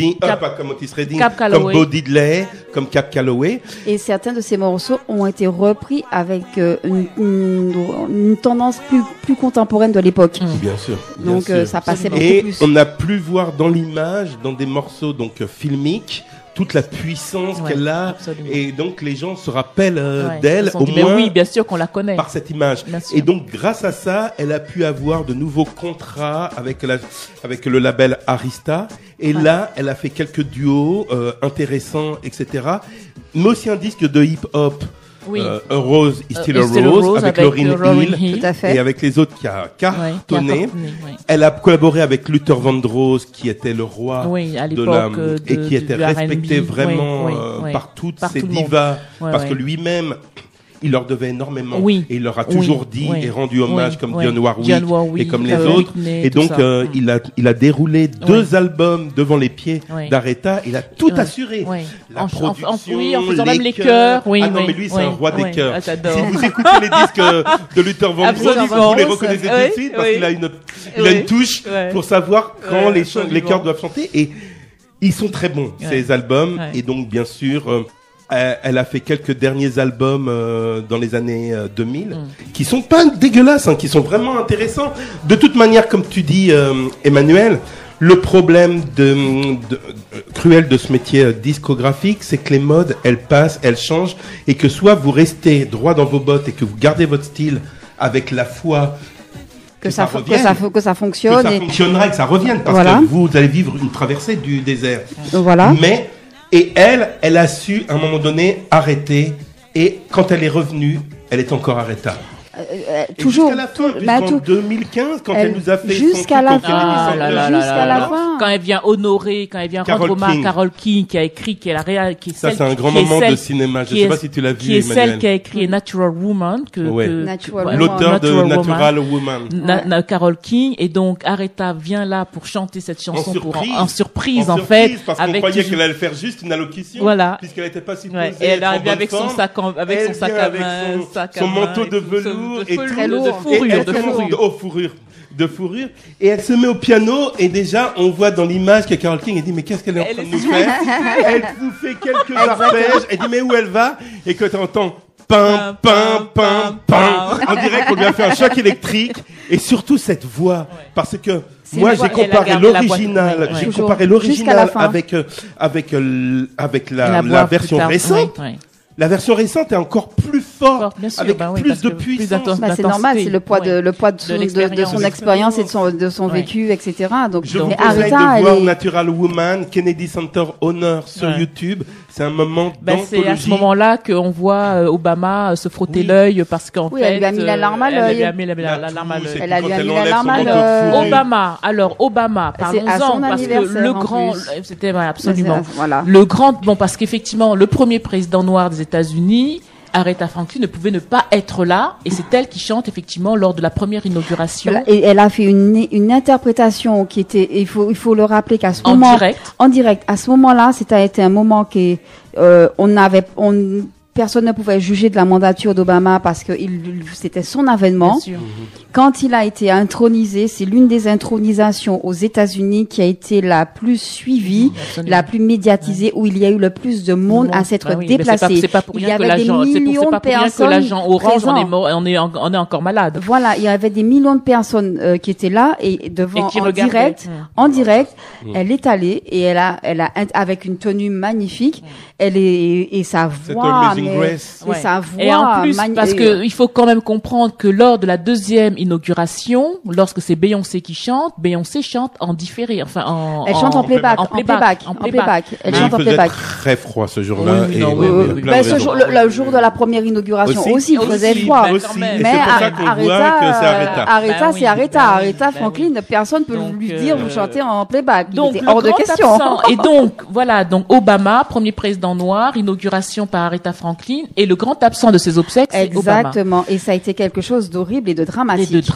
comme Otis Redding, comme Bo Diddley, comme Cab Calloway. Et certains de ces morceaux ont été repris avec une tendance plus contemporaine de l'époque. Bien sûr. Donc ça passait beaucoup plus. Et on a pu voir dans l'image, dans des morceaux donc filmiques, toute la puissance qu'elle a. Et donc les gens se rappellent d'elle au moins. Oui, bien sûr qu'on la connaît par cette image. Et donc grâce à ça, elle a pu avoir de nouveaux contrats avec le label Arista. Et là, elle a fait quelques duos intéressants, etc. Mais aussi un disque de hip-hop. A Rose is Still a Rose avec Lauryn Hill et avec les autres qui a cartonné. Elle a collaboré avec Luther Vandross qui était le roi et qui était respecté vraiment par toutes ces divas parce que lui-même il leur devait énormément et il leur a toujours dit et rendu hommage comme Dionne Warwick et comme les autres. Et donc il a déroulé 2 albums devant les pieds d'Aretha. Il a tout assuré. La production, en faisant même les chœurs. Mais lui c'est un roi des chœurs. Si vous écoutez les disques de Luther Vandross, vous les reconnaissez tout de suite parce qu'il a une touche pour savoir quand les chœurs doivent chanter. Et ils sont très bons ces albums. Et donc bien sûr. Elle a fait quelques derniers albums dans les années 2000 qui sont pas dégueulasses, qui sont vraiment intéressants. De toute manière, comme tu dis, Emmanuel, Le problème cruel de ce métier discographique, c'est que les modes, elles passent, elles changent, et que soit vous restez droit dans vos bottes et que vous gardez votre style avec la foi que ça fonctionne, que ça fonctionnera et que ça revienne, parce que vous allez vivre une traversée du désert. Voilà. Et elle a su à un moment donné arrêter, et quand elle est revenue, elle est encore arrêtable. Toujours jusqu'à la fin, en 2015, quand elle nous a fait jusqu'à la fin, jusqu'à la fin, quand elle vient honorer, quand elle vient rendre hommage à Carole King, qui a écrit, qui est la réelle, qui est ça, c'est un grand moment de cinéma. Je sais pas si tu l'as vu, qui est celle qui a écrit Natural Woman, l'auteur de Natural Woman, Carole King, et donc Aretha vient là pour chanter cette chanson en surprise en fait, parce qu'on croyait qu'elle allait faire juste une allocution, puisqu'elle n'était pas supposée. Et elle arrive avec son sac à main, son manteau de velours. Et très lourd, de fourrure, et elle se met au piano, et déjà on voit dans l'image que Carole King, elle dit mais qu'est-ce qu'elle est en train de nous faire. Elle nous fait quelques arpèges, elle dit mais où elle va, et que tu entends pam pam pam pam, on dirait qu'on lui a fait un choc électrique, et surtout cette voix, parce que moi j'ai comparé l'original, avec la version récente. La version récente est encore plus forte, avec plus de puissance. C'est normal, c'est le poids de son expérience et de son vécu, etc. Donc, je vous conseille de voir Natural Woman, Kennedy Center Honor sur YouTube. C'est un moment d'anthologie. C'est à ce moment-là qu'on voit Obama se frotter l'œil parce qu'en fait, elle lui a mis la larme à l'œil. Elle lui a mis la larme à l'œil. Elle a lui a mis la larme à l'œil. Obama, parlons-en parce que le grand, c'était absolument voilà. Le grand, bon parce qu'effectivement le premier président noir des États-Unis, Aretha Franklin, ne pouvait ne pas être là, et c'est elle qui chante effectivement lors de la première inauguration. Et elle a fait une interprétation qui était, il faut le rappeler qu'à ce moment, en direct, à ce moment-là, c'était un moment qui, personne ne pouvait juger de la mandature d'Obama parce que c'était son avènement. Quand il a été intronisé, c'est l'une des intronisations aux États-Unis qui a été la plus suivie, la plus médiatisée, où il y a eu le plus de monde à s'être déplacé. C'est pas pour rien que l'agent orange, on est encore malade. Voilà, il y avait des millions de personnes qui étaient là et devant en direct, elle est allée et elle a avec une tenue magnifique, et sa voix. Et en plus, parce que il faut quand même comprendre que lors de la deuxième inauguration, lorsque c'est Beyoncé qui chante, Beyoncé chante en différé, enfin elle chante en playback. Elle chante en playback. Très froid ce jour-là. Le jour de la première inauguration aussi, il faisait froid. Mais Aretha, c'est Aretha. Aretha Franklin, personne peut lui dire vous chantez en playback. Donc hors de question. Et donc voilà, donc Obama, premier président noir, inauguration par Aretha Franklin, et le grand absent de ses obsèques, c'est Obama. Exactement. Et ça a été quelque chose d'horrible et de dramatique.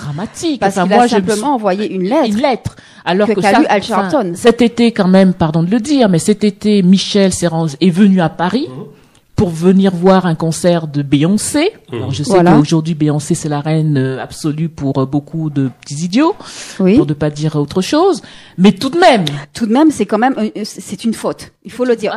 Parce qu'il a simplement envoyé une lettre. Alors que qu'a lu Al Sharpton. Cet été, quand même, pardon de le dire, mais cet été, Michel Serrange est venu à Paris pour venir voir un concert de Beyoncé. Alors, je sais qu'aujourd'hui, Beyoncé, c'est la reine absolue pour beaucoup de petits idiots, pour ne pas dire autre chose. Mais tout de même, c'est quand même, c'est une faute. Il faut le dire.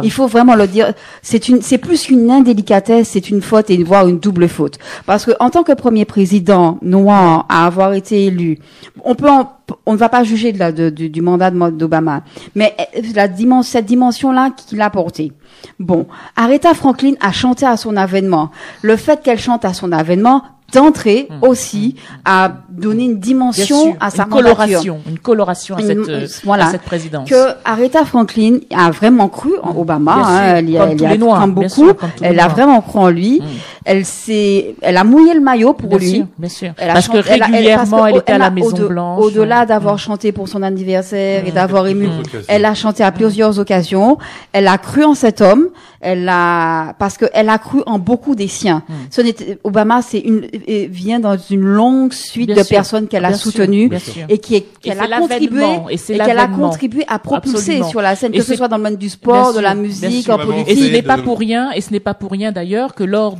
Il faut vraiment le dire. C'est plus qu'une indélicatesse, c'est une faute et voire une double faute. Parce que, en tant que premier président noir à avoir été élu, on ne va pas juger du mandat d'Obama. Mais cette dimension-là qu'il a portée. Bon, Aretha Franklin a chanté à son avènement. Le fait qu'elle chante à son avènement, d'entrée aussi, a donné une dimension à sa mandature. Une coloration à cette présidence. Que Aretha Franklin a vraiment cru en Obama, elle y a cru beaucoup, elle a vraiment cru en lui. Elle a mouillé le maillot pour lui. Bien sûr. Parce que régulièrement, elle était à la Maison Blanche. Au-delà d'avoir chanté pour son anniversaire et d'avoir ému, elle a chanté à plusieurs occasions. Elle a cru en cet homme. Parce qu'elle a cru en beaucoup des siens. Obama, vient dans une longue suite de personnes qu'elle a soutenues et qu'elle a contribué à propulser sur la scène, que ce soit dans le monde du sport, de la musique, en politique. Et ce n'est pas pour rien d'ailleurs que lors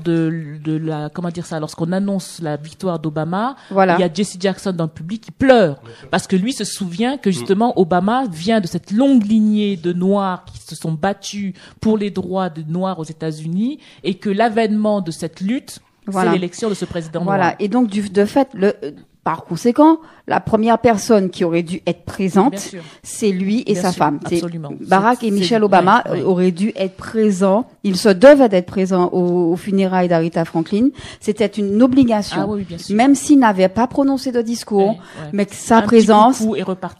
lorsqu'on annonce la victoire d'Obama, il y a Jesse Jackson dans le public qui pleure parce que lui se souvient que justement Obama vient de cette longue lignée de noirs qui se sont battus pour les droits de noirs aux États-Unis et que l'avènement de cette lutte, c'est l'élection de ce président noir. Et donc de fait, Par conséquent, la première personne qui aurait dû être présente, c'est lui et sa femme. Barack et Michelle Obama auraient dû être présents. Ils se devaient d'être présents aux funérailles d'Aretha Franklin. C'était une obligation. Même s'il n'avait pas prononcé de discours, mais que sa présence,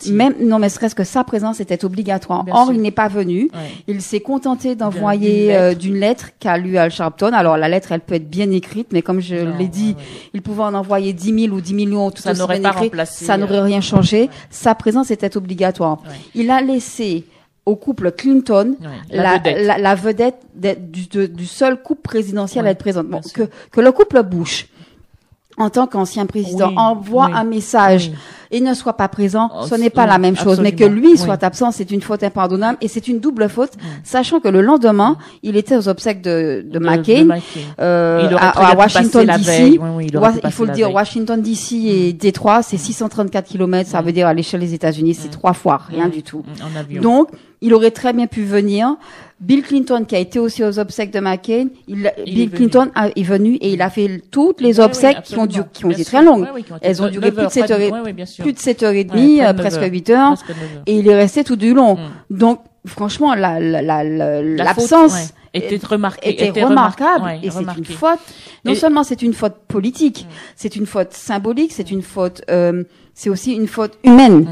mais serait-ce que sa présence était obligatoire. Or, il n'est pas venu. Il s'est contenté d'envoyer d'une lettre qu'a lu Al Sharpton. Alors, la lettre, elle peut être bien écrite, mais comme je l'ai dit, il pouvait en envoyer 10 000 ou 10 millions. Tout ça n'aurait pas remplacé. Ça n'aurait rien changé. Sa présence était obligatoire. Il a laissé au couple Clinton la vedette du seul couple présidentiel à être présente. Bon, que le couple Bush, en tant qu'ancien président, envoie un message et ne soit pas présent, ce n'est pas la même chose. Mais que lui soit absent, c'est une faute impardonnable et c'est une double faute, sachant que le lendemain, il était aux obsèques de McCain, à Washington DC. Il faut le dire, Washington DC et Détroit, c'est 634 kilomètres, ça veut dire à l'échelle des États-Unis, c'est 3 fois, rien du tout. Donc, il aurait très bien pu venir. Bill Clinton, qui a été aussi aux obsèques de McCain, Bill Clinton est venu et il a fait toutes les obsèques qui ont été très longues. Elles ont duré plus de 7h30, presque 8h. Et il est resté tout du long. Donc, franchement, l'absence était remarquable. Et c'est une faute. Non seulement c'est une faute politique, c'est une faute symbolique, c'est une faute, c'est aussi une faute humaine.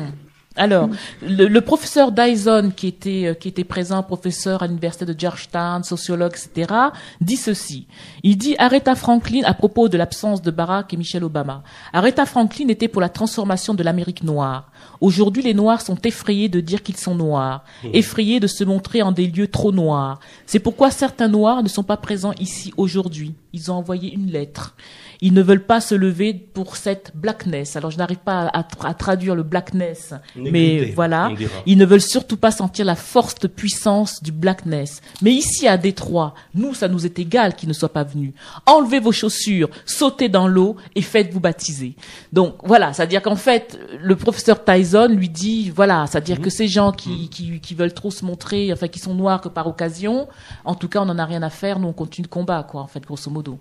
Alors, le professeur Dyson, qui était présent, professeur à l'université de Georgetown, sociologue, etc., dit ceci. Il dit Aretha Franklin, à propos de l'absence de Barack et Michelle Obama. Aretha Franklin était pour la transformation de l'Amérique noire. Aujourd'hui, les Noirs sont effrayés de dire qu'ils sont noirs, effrayés de se montrer en des lieux trop noirs. C'est pourquoi certains Noirs ne sont pas présents ici aujourd'hui. Ils ont envoyé une lettre. Ils ne veulent pas se lever pour cette blackness. Alors, je n'arrive pas à traduire le blackness, mais voilà. Ils ne veulent surtout pas sentir la forte puissance du blackness. Mais ici, à Détroit, nous, ça nous est égal qu'ils ne soient pas venus. Enlevez vos chaussures, sautez dans l'eau et faites-vous baptiser. Donc, voilà. C'est-à-dire qu'en fait, le professeur Tyson lui dit, voilà, c'est-à-dire que ces gens qui veulent trop se montrer, enfin, qui sont noirs que par occasion, en tout cas, on n'en a rien à faire. Nous, on continue le combat, quoi, en fait, grosso modo.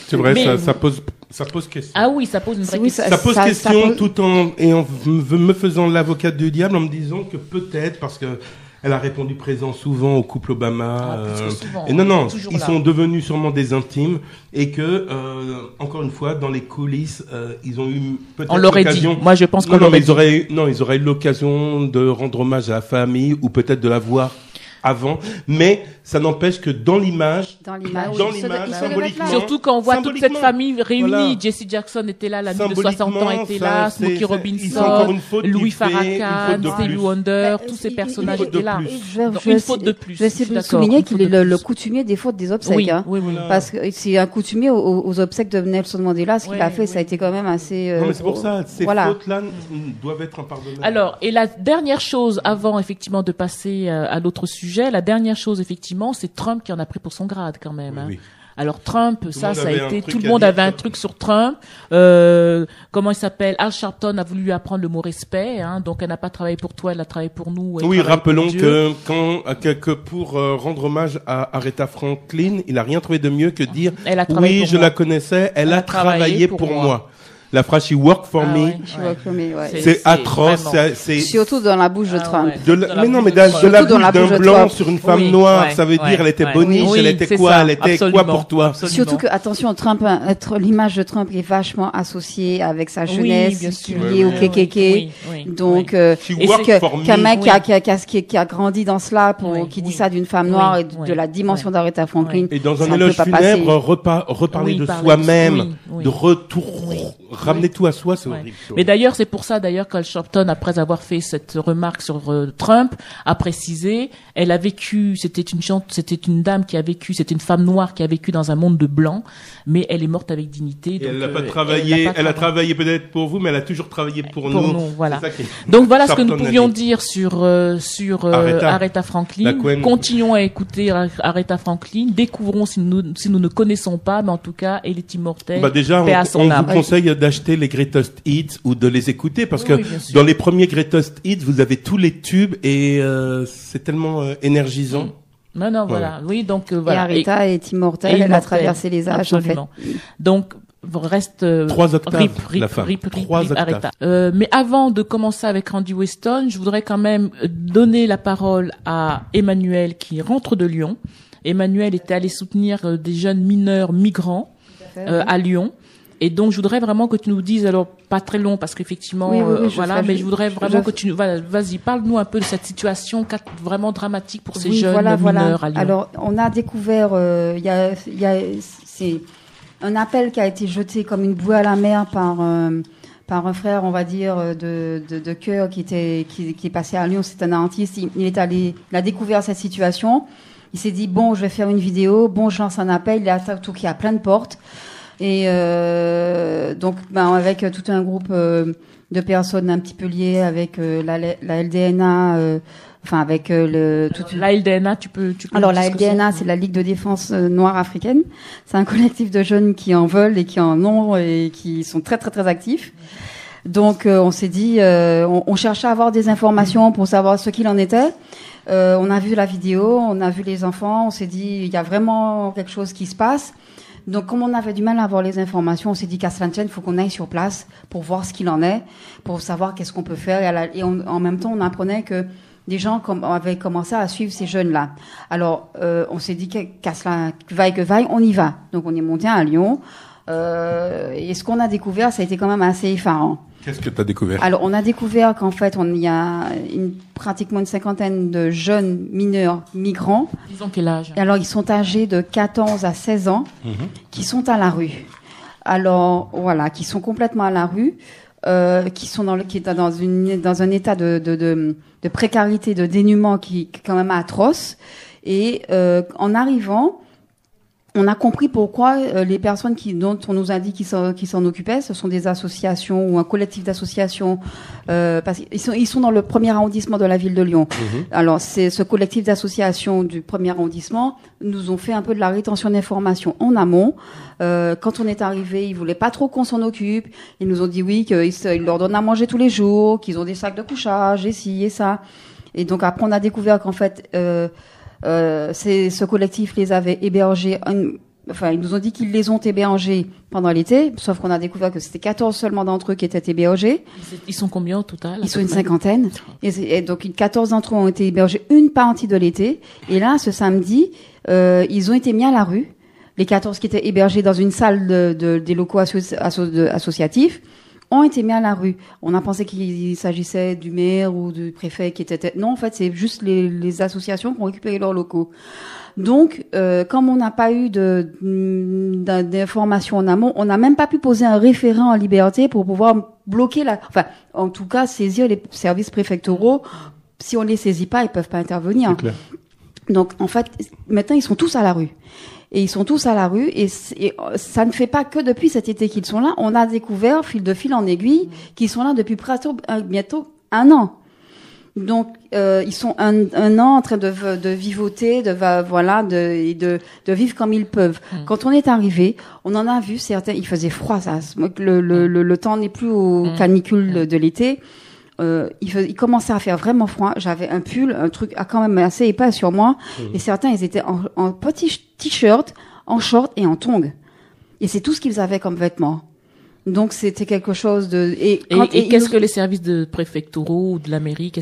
C'est vrai, ça pose question. Ah oui, ça pose une vraie question. Ça pose question tout en me faisant l'avocate du diable en me disant que peut-être parce que elle a répondu présent souvent au couple Obama. Et non, ils sont devenus sûrement des intimes et que encore une fois dans les coulisses, ils ont eu peut-être l'occasion. Moi, je pense qu'on ils auraient eu l'occasion de rendre hommage à la famille ou peut-être de la voir avant, mais ça n'empêche que dans l'image, symboliquement, surtout quand on voit toute cette famille réunie, Jesse Jackson était là, l'ami de 60 ans était là, Smokey Robinson, Louis Farrakhan, Stevie Wonder, tous ces personnages étaient là. Une faute de plus. Je vais essayer de souligner qu'il est le coutumier des fautes des obsèques, parce que c'est un coutumier aux obsèques de Nelson Mandela, ce qu'il a fait, ça a été quand même assez. Non, mais c'est pour ça, ces fautes-là doivent être impardonnables. Alors, et la dernière chose, avant effectivement de passer à l'autre sujet, la dernière chose effectivement, c'est Trump qui en a pris pour son grade quand même. Oui. Alors Trump, ça a été, tout le monde avait un truc sur Trump. Comment il s'appelle? Al Sharpton a voulu lui apprendre le mot respect, donc elle n'a pas travaillé pour toi, elle a travaillé pour nous. Oui, rappelons que pour rendre hommage à Aretha Franklin, il a rien trouvé de mieux que dire oui, je la connaissais, elle a travaillé pour moi. La phrase she work for me, c'est atroce. C'est surtout dans la bouche de Trump. Mais non, mais de la bouche d'un blanc sur une femme noire, ça veut dire elle était boniche, elle était quoi, elle était quoi pour toi. Absolument. Surtout que attention, Trump, l'image de Trump est vachement associée avec sa jeunesse, liée au KKK. Donc, qu'un mec qui a grandi dans cela, qui dit ça d'une femme noire et de la dimension d'Aretha Franklin. Et dans un éloge funèbre, reparler de soi-même, de retour. Ramener tout à soi, c'est horrible. Mais d'ailleurs, c'est pour ça qu'Al Sharpton, après avoir fait cette remarque sur Trump, a précisé, elle a vécu, c'était une dame qui a vécu, c'était une femme noire qui a vécu dans un monde de blancs, mais elle est morte avec dignité. Et donc, elle n'a pas travaillé, elle a travaillé peut-être pour vous, mais elle a toujours travaillé pour nous. Voilà. Donc voilà ce que nous pouvions dire sur Aretha Franklin. Continuons à écouter Aretha Franklin, découvrons si nous ne connaissons pas, mais en tout cas, elle est immortelle. Déjà, on vous conseille d'acheter les Greatest Hits ou de les écouter parce que dans les premiers Greatest Hits, vous avez tous les tubes et c'est tellement énergisant. Non, voilà. Oui, donc voilà. Et Aretha est immortelle, elle a traversé les âges, absolument. En fait. Donc, reste 3 octaves, la fin. Mais avant de commencer avec Randy Weston, je voudrais quand même donner la parole à Emmanuel qui rentre de Lyon. Emmanuel était allé soutenir des jeunes mineurs migrants à Lyon. Et donc, je voudrais vraiment que tu nous dises, alors pas très long parce qu'effectivement, mais je voudrais vraiment que tu, vas-y, parle-nous un peu de cette situation vraiment dramatique pour ces jeunes mineurs à Lyon. Alors, on a découvert, c'est un appel qui a été jeté comme une bouée à la mer par un frère, on va dire, de cœur qui est passé à Lyon. C'est un artiste. Il a découvert cette situation. Il s'est dit, bon, je vais faire une vidéo. Bon, je lance un appel. Il a toqué à plein de portes. Et donc, avec tout un groupe de personnes un petit peu liées avec la LDNA, avec la LDNA, tu peux. Alors la LDNA, c'est la Ligue de défense noire africaine. C'est un collectif de jeunes qui en veulent et qui en ont et qui sont très très très actifs. Donc on s'est dit, on cherchait à avoir des informations pour savoir ce qu'il en était. On a vu la vidéo, on a vu les enfants, on s'est dit, il y a vraiment quelque chose qui se passe. Donc, comme on avait du mal à avoir les informations, on s'est dit qu'à cela ne tienne, il faut qu'on aille sur place pour voir ce qu'il en est, pour savoir qu'est-ce qu'on peut faire. Et en même temps, on apprenait que des gens avaient commencé à suivre ces jeunes-là. Alors, on s'est dit qu'à cela vaille que vaille, on y va. Donc, on est monté à Lyon. Et ce qu'on a découvert, ça a été quand même assez effarant. Qu'est-ce que tu as découvert? Alors, on a découvert qu'en fait, il y a pratiquement une 50aine de jeunes mineurs migrants. Ils ont quel âge? Alors, ils sont âgés de 14 à 16 ans, qui sont à la rue. Alors, voilà, qui sont complètement à la rue, qui sont dans un état de précarité, de dénuement qui est quand même atroce. Et en arrivant, on a compris pourquoi les personnes dont on nous a dit qu'ils s'en occupaient, ce sont des associations ou un collectif d'associations, parce qu'ils sont dans le premier arrondissement de la ville de Lyon. Alors, c'est ce collectif d'associations du premier arrondissement nous ont fait un peu de la rétention d'informations en amont. Quand on est arrivé, ils voulaient pas trop qu'on s'en occupe. Ils nous ont dit oui, qu'ils leur donnent à manger tous les jours, qu'ils ont des sacs de couchage, et ci et ça. Et donc après, on a découvert qu'en fait, ce collectif les avait hébergés, ils nous ont dit qu'ils les ont hébergés pendant l'été, sauf qu'on a découvert que c'était 14 seulement d'entre eux qui étaient hébergés. Ils sont combien au total? Ils sont une 50aine. Et donc 14 d'entre eux ont été hébergés une partie de l'été. Et là, ce samedi, ils ont été mis à la rue. Les 14 qui étaient hébergés dans une salle des locaux associatifs ont été mis à la rue. On a pensé qu'il s'agissait du maire ou du préfet qui était... Non, en fait, c'est juste les associations qui ont récupéré leurs locaux. Donc, comme on n'a pas eu d'informations en amont, on n'a même pas pu poser un référent en liberté pour pouvoir bloquer en tout cas, saisir les services préfectoraux. Si on les saisit pas, ils peuvent pas intervenir. C'est clair. Donc, en fait, maintenant, ils sont tous à la rue. Et ils sont tous à la rue, et ça ne fait pas que depuis cet été qu'ils sont là. On a découvert, fil en aiguille, qu'ils sont là depuis bientôt 1 an. Donc, ils sont un an en train de vivoter, de vivre comme ils peuvent. Quand on est arrivé, on en a vu certains, il faisait froid, le temps n'est plus aux canicules de l'été. Il commençait à faire vraiment froid. J'avais un pull, un truc quand même assez épais sur moi. Et certains, ils étaient en petit t-shirt, en short et en tongs. Et c'est tout ce qu'ils avaient comme vêtements. Donc c'était quelque chose de... Et qu'est-ce que les services de préfectoraux ou de la mairie,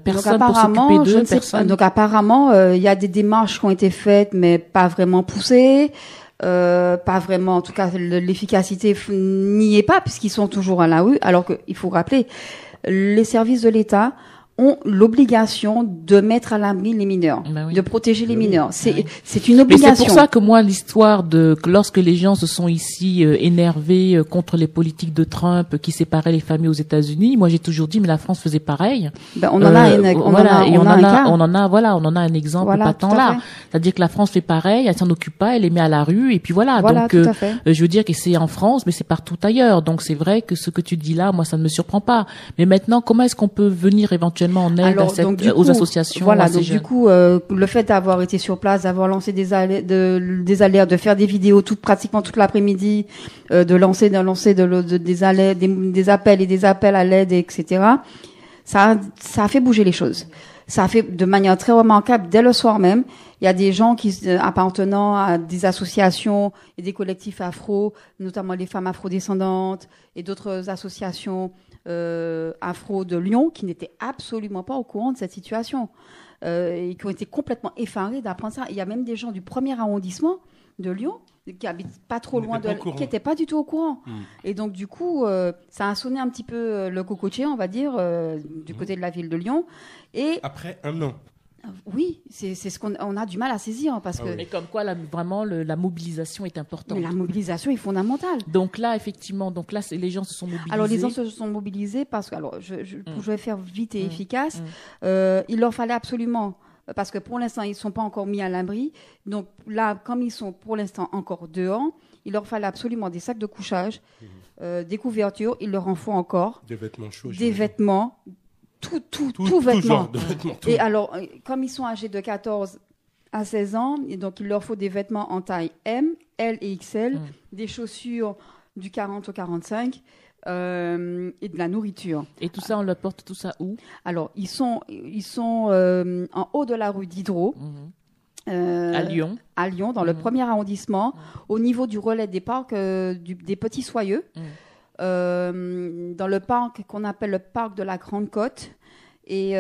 personne pour s'occuper d'eux, personne? Donc apparemment, il y a des démarches qui ont été faites, mais pas vraiment poussées. Pas vraiment, en tout cas, l'efficacité n'y est pas, puisqu'ils sont toujours à la rue. Alors qu'il faut rappeler, les services de l'État ont l'obligation de mettre à l'abri les mineurs, de protéger les mineurs. C'est une obligation. Mais c'est pour ça que moi, l'histoire de lorsque les gens se sont ici énervés contre les politiques de Trump qui séparaient les familles aux États-Unis, moi j'ai toujours dit mais la France faisait pareil. On en a un exemple patent là. C'est-à-dire que la France fait pareil, elle s'en occupe pas, elle les met à la rue et puis voilà. Donc je veux dire que c'est en France, mais c'est partout ailleurs. Donc c'est vrai que ce que tu dis là, moi ça ne me surprend pas. Mais maintenant, comment est-ce qu'on peut venir éventuellement en aide aux associations? Voilà, donc du coup, le fait d'avoir été sur place, d'avoir lancé des alertes, de faire des vidéos pratiquement toute l'après-midi, de lancer des alertes, des appels et des appels à l'aide, etc. Ça a fait bouger les choses. ça a fait de manière très remarquable dès le soir même. Il y a des gens qui appartenant à des associations et des collectifs afro, notamment les femmes afrodescendantes et d'autres associations afro de Lyon, qui n'étaient absolument pas au courant de cette situation et qui ont été complètement effarés d'apprendre ça. Il y a même des gens du 1er arrondissement de Lyon qui habitent pas trop loin qui n'étaient pas du tout au courant. Et donc du coup, ça a sonné un petit peu le cocotier, on va dire, du côté de la ville de Lyon. Et après un an. Oui, c'est ce qu'on a du mal à saisir parce que. Mais comme quoi, vraiment, la mobilisation est importante. Mais la mobilisation est fondamentale. Donc là, effectivement, les gens se sont mobilisés. Alors les gens se sont mobilisés parce que, je vais faire vite et efficace. Il leur fallait absolument, parce que pour l'instant ils ne sont pas encore mis à l'abri. Donc là, comme ils sont pour l'instant encore dehors, il leur fallait absolument des sacs de couchage, des couvertures. Il leur en faut encore. Des vêtements chauds. Des vêtements. Tout vêtements. Et alors, comme ils sont âgés de 14 à 16 ans, et donc il leur faut des vêtements en taille M, L et XL, des chaussures du 40 au 45 et de la nourriture. Et tout ça, on le porte tout ça où? Alors, ils sont en haut de la rue Diderot. À Lyon. À Lyon, dans le 1er arrondissement, au niveau du relais des parcs des Petits Soyeux. Dans le parc qu'on appelle le parc de la Grande Côte. Et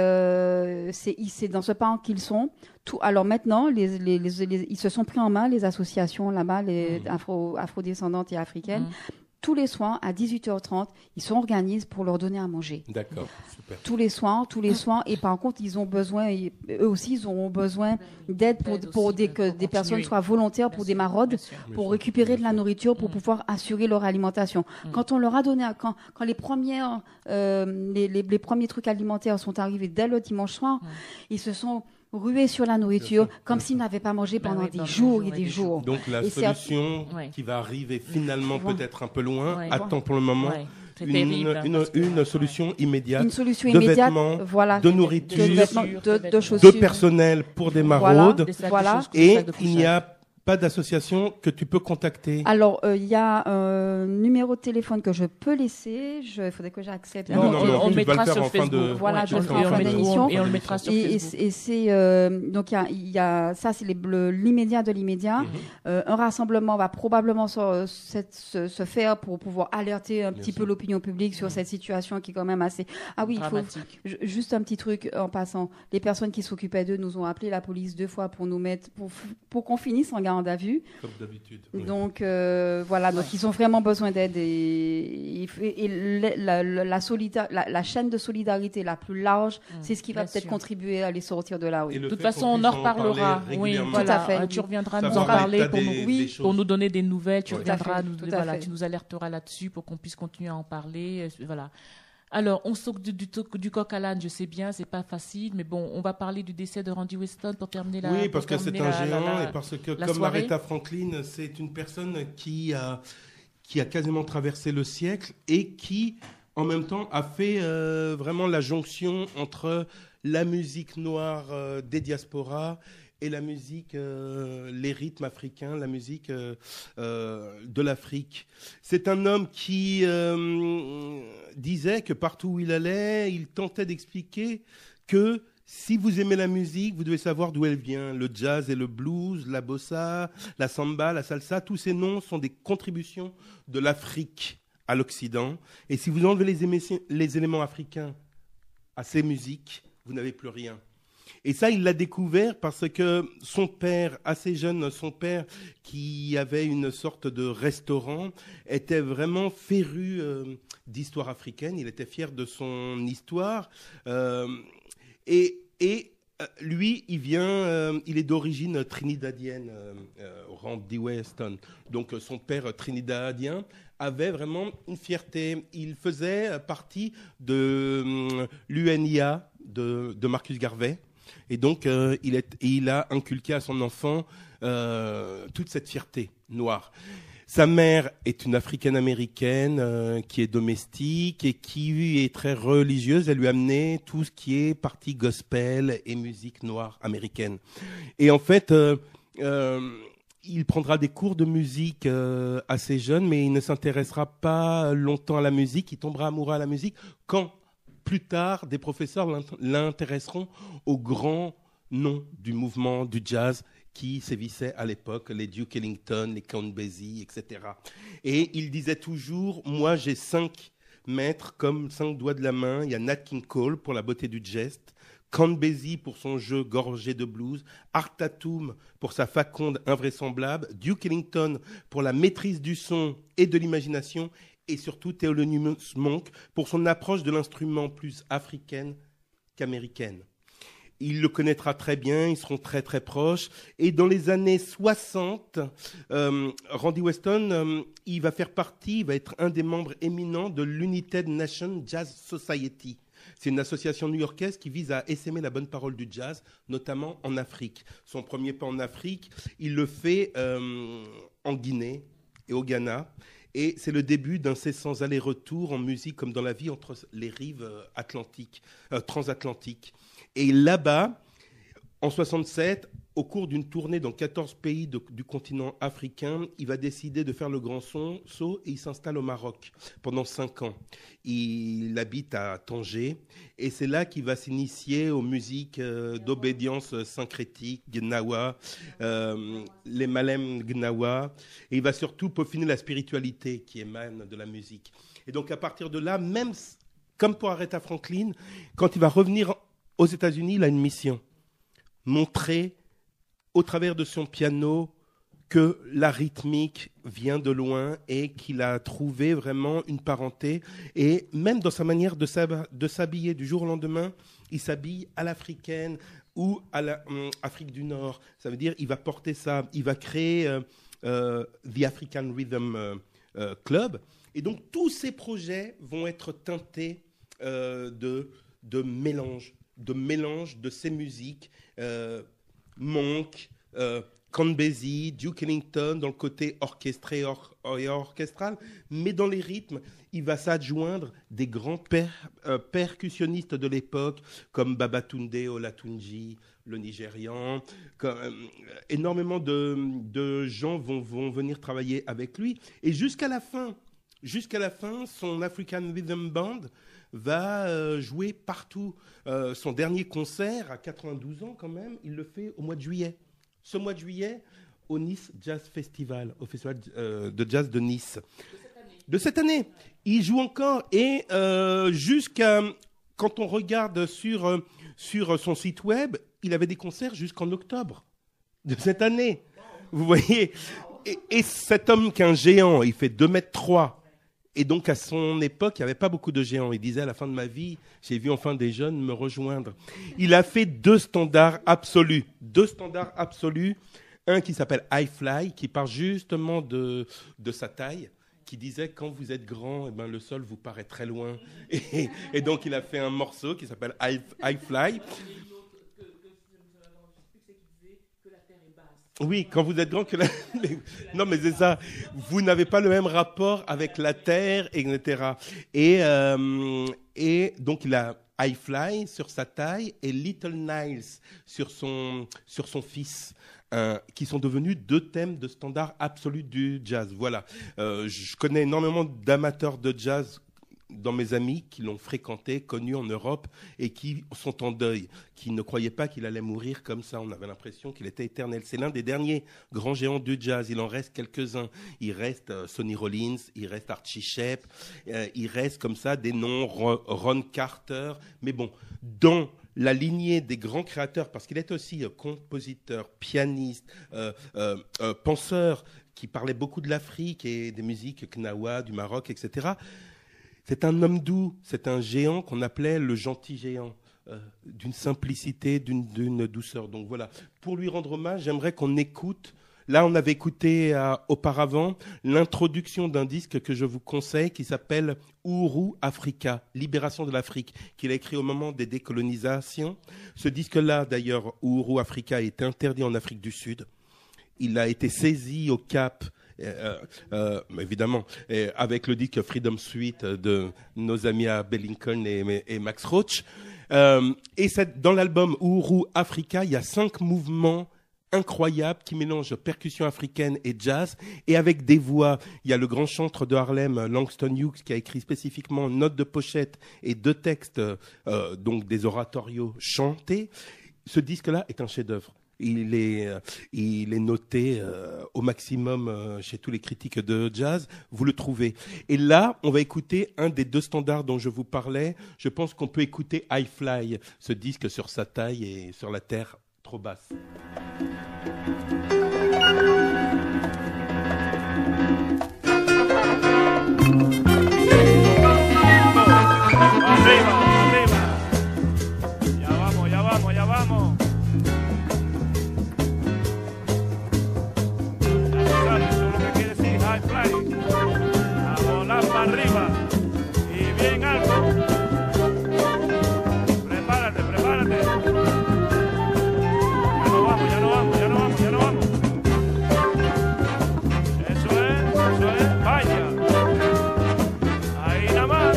c'est dans ce parc qu'ils sont. Alors maintenant, ils se sont pris en main, les associations là-bas, les afro-descendantes et africaines. Tous les soirs, à 18h30, ils s'organisent pour leur donner à manger. D'accord, super. Tous les soirs. Et par contre, eux aussi, ils auront besoin d'aide pour que des personnes soient volontaires pour des maraudes, pour récupérer de la nourriture, pour pouvoir assurer leur alimentation. Quand on leur a donné, quand les premiers trucs alimentaires sont arrivés dès le dimanche soir, ils se sont rués sur la nourriture comme s'ils n'avaient pas mangé pendant des jours et des jours. Donc la solution qui va arriver finalement peut-être un peu loin, attend pour le moment une solution immédiate. Une solution immédiate, de vêtements, de nourriture, de chaussures, de personnel pour des maraudes. Et il n'y a pas d'association que tu peux contacter? Alors, il y a un numéro de téléphone que je peux laisser. Il faudrait que j'accepte. Non, on le mettra sur Facebook. Voilà, je le ferai en fin d'émission. Et on le mettra sur Facebook. Et c'est donc il y a ça, c'est l'immédiat de l'immédiat. Un rassemblement va probablement se faire pour pouvoir alerter un petit peu l'opinion publique sur cette situation qui est quand même assez. Ah oui, dramatique. Juste un petit truc en passant. Les personnes qui s'occupaient d'eux nous ont appelé la police 2 fois pour nous mettre pour qu'on finisse en garde à vue. Comme d'habitude. Donc voilà, donc ils ont vraiment besoin d'aide et la chaîne de solidarité la plus large, c'est ce qui va peut-être contribuer à les sortir de la rue. De toute façon, on en reparlera. Oui, voilà. Tout à fait. Tu reviendras nous en parler pour nous donner des nouvelles. Tu reviendras, tu nous alerteras là-dessus pour qu'on puisse continuer à en parler. Voilà. Alors, on saute du coq à l'âne, je sais bien, c'est pas facile, mais bon, on va parler du décès de Randy Weston pour terminer la Oui, parce que c'est un géant et parce que, comme soirée. Aretha Franklin, c'est une personne qui a quasiment traversé le siècle et qui, en même temps, a fait vraiment la jonction entre la musique noire des diasporas et la musique, les rythmes africains, la musique de l'Afrique. C'est un homme qui disait que partout où il allait, il tentait d'expliquer que si vous aimez la musique, vous devez savoir d'où elle vient. Le jazz et le blues, la bossa, la samba, la salsa, tous ces noms sont des contributions de l'Afrique à l'Occident. Et si vous enlevez les éléments africains à ces musiques, vous n'avez plus rien. Et ça, il l'a découvert parce que son père, assez jeune, son père, qui avait une sorte de restaurant, était vraiment féru d'histoire africaine. Il était fier de son histoire. Lui, il est d'origine trinidadienne, Randy Weston. Donc, son père trinidadien avait vraiment une fierté. Il faisait partie de l'UNIA de Marcus Garvey. Et donc, il a inculqué à son enfant toute cette fierté noire. Sa mère est une africaine-américaine qui est domestique et qui est très religieuse. Elle lui a amené tout ce qui est partie gospel et musique noire américaine. Et en fait, il prendra des cours de musique assez jeune, mais il ne s'intéressera pas longtemps à la musique. Il tombera amoureux à la musique quand plus tard, des professeurs l'intéresseront aux grands noms du mouvement du jazz qui sévissaient à l'époque, les Duke Ellington, les Count Basie, etc. Et il disait toujours, moi j'ai 5 maîtres comme 5 doigts de la main. Il y a Nat King Cole pour la beauté du geste, Count Basie pour son jeu gorgé de blues, Art Tatum pour sa faconde invraisemblable, Duke Ellington pour la maîtrise du son et de l'imagination, et surtout Thelonious Monk pour son approche de l'instrument plus africaine qu'américaine. Il le connaîtra très bien, ils seront très très proches. Et dans les années 60, Randy Weston, il va faire partie, il va être un des membres éminents de l'United Nations Jazz Society. C'est une association new-yorkaise qui vise à essaimer la bonne parole du jazz, notamment en Afrique. Son premier pas en Afrique, il le fait en Guinée et au Ghana. Et c'est le début d'un incessant aller-retour en musique comme dans la vie entre les rives transatlantiques. Et là-bas, en 67, au cours d'une tournée dans 14 pays du continent africain, il va décider de faire le grand saut et il s'installe au Maroc pendant 5 ans. Il habite à Tanger et c'est là qu'il va s'initier aux musiques d'obédience syncrétique, Gnawa, les Malem Gnawa, et il va surtout peaufiner la spiritualité qui émane de la musique. Et donc à partir de là, même comme pour Aretha Franklin, quand il va revenir aux États-Unis, il a une mission, montrer au travers de son piano que la rythmique vient de loin et qu'il a trouvé vraiment une parenté. Et même dans sa manière de s'habiller du jour au lendemain, il s'habille à l'africaine ou à l'Afrique du Nord. Ça veut dire qu'il va porter ça, il va créer The African Rhythm Club. Et donc tous ces projets vont être teintés de mélange de ces musiques, Monk, Count Basie, Duke Ellington, dans le côté orchestré et orchestral, mais dans les rythmes, il va s'adjoindre des grands percussionnistes de l'époque, comme Babatunde Olatunji, le Nigérian. Énormément de gens vont venir travailler avec lui, et jusqu'à la fin, son African Rhythm Band va jouer partout. Son dernier concert, à 92 ans quand même, il le fait au mois de juillet. Ce mois de juillet, au Nice Jazz Festival, au Festival de Jazz de Nice. De cette année. Il joue encore et jusqu'à... Quand on regarde sur son site web, il avait des concerts jusqu'en octobre de cette année. Vous voyez, et cet homme qui est un géant, il fait 2,3 m. Et donc, à son époque, il n'y avait pas beaucoup de géants. Il disait, à la fin de ma vie, j'ai vu enfin des jeunes me rejoindre. Il a fait 2 standards absolus. 2 standards absolus. Un qui s'appelle High Fly, qui part justement de sa taille, qui disait, quand vous êtes grand, eh ben, le sol vous paraît très loin. Et donc, il a fait un morceau qui s'appelle High Fly. Oui, quand vous êtes grand que non, mais c'est ça. Vous n'avez pas le même rapport avec la terre, etc. Et donc il a High Fly sur sa taille et Little Niles sur son fils, qui sont devenus 2 thèmes de standard absolu du jazz. Voilà. Je connais énormément d'amateurs de jazz dans mes amis qui l'ont fréquenté, connu en Europe et qui sont en deuil, qui ne croyaient pas qu'il allait mourir comme ça. On avait l'impression qu'il était éternel. C'est l'un des derniers grands géants du jazz. Il en reste quelques-uns. Il reste Sonny Rollins, il reste Archie Shepp, il reste comme ça des noms, Ron Carter. Mais bon, dans la lignée des grands créateurs, parce qu'il est aussi compositeur, pianiste, penseur, qui parlait beaucoup de l'Afrique et des musiques Gnawa, du Maroc, etc., c'est un homme doux, c'est un géant qu'on appelait le gentil géant, d'une simplicité, d'une douceur. Donc voilà, pour lui rendre hommage, j'aimerais qu'on écoute. Là, on avait écouté auparavant l'introduction d'un disque que je vous conseille qui s'appelle Uhuru Africa, Libération de l'Afrique, qu'il a écrit au moment des décolonisations. Ce disque-là, d'ailleurs, Uhuru Africa, est interdit en Afrique du Sud. Il a été saisi au Cap. Évidemment, avec le disque Freedom Suite de nos amis à Lincoln et Max Roach. Et dans l'album Uhuru Africa, il y a 5 mouvements incroyable qui mélange percussion africaine et jazz, et avec des voix. Il y a le grand chantre de Harlem, Langston Hughes, qui a écrit spécifiquement une note de pochette et 2 textes, donc des oratorios chantés. Ce disque-là est un chef-d'œuvre. Il est noté au maximum chez tous les critiques de jazz. Vous le trouvez. Et là, on va écouter un des 2 standards dont je vous parlais. Je pense qu'on peut écouter I Fly, ce disque sur sa taille et sur la terre trop basse. Arriba y bien alto. Prepárate, prepárate. Ya no vamos, ya no vamos, ya no vamos, ya no vamos. Eso es, vaya. Ahí nada más.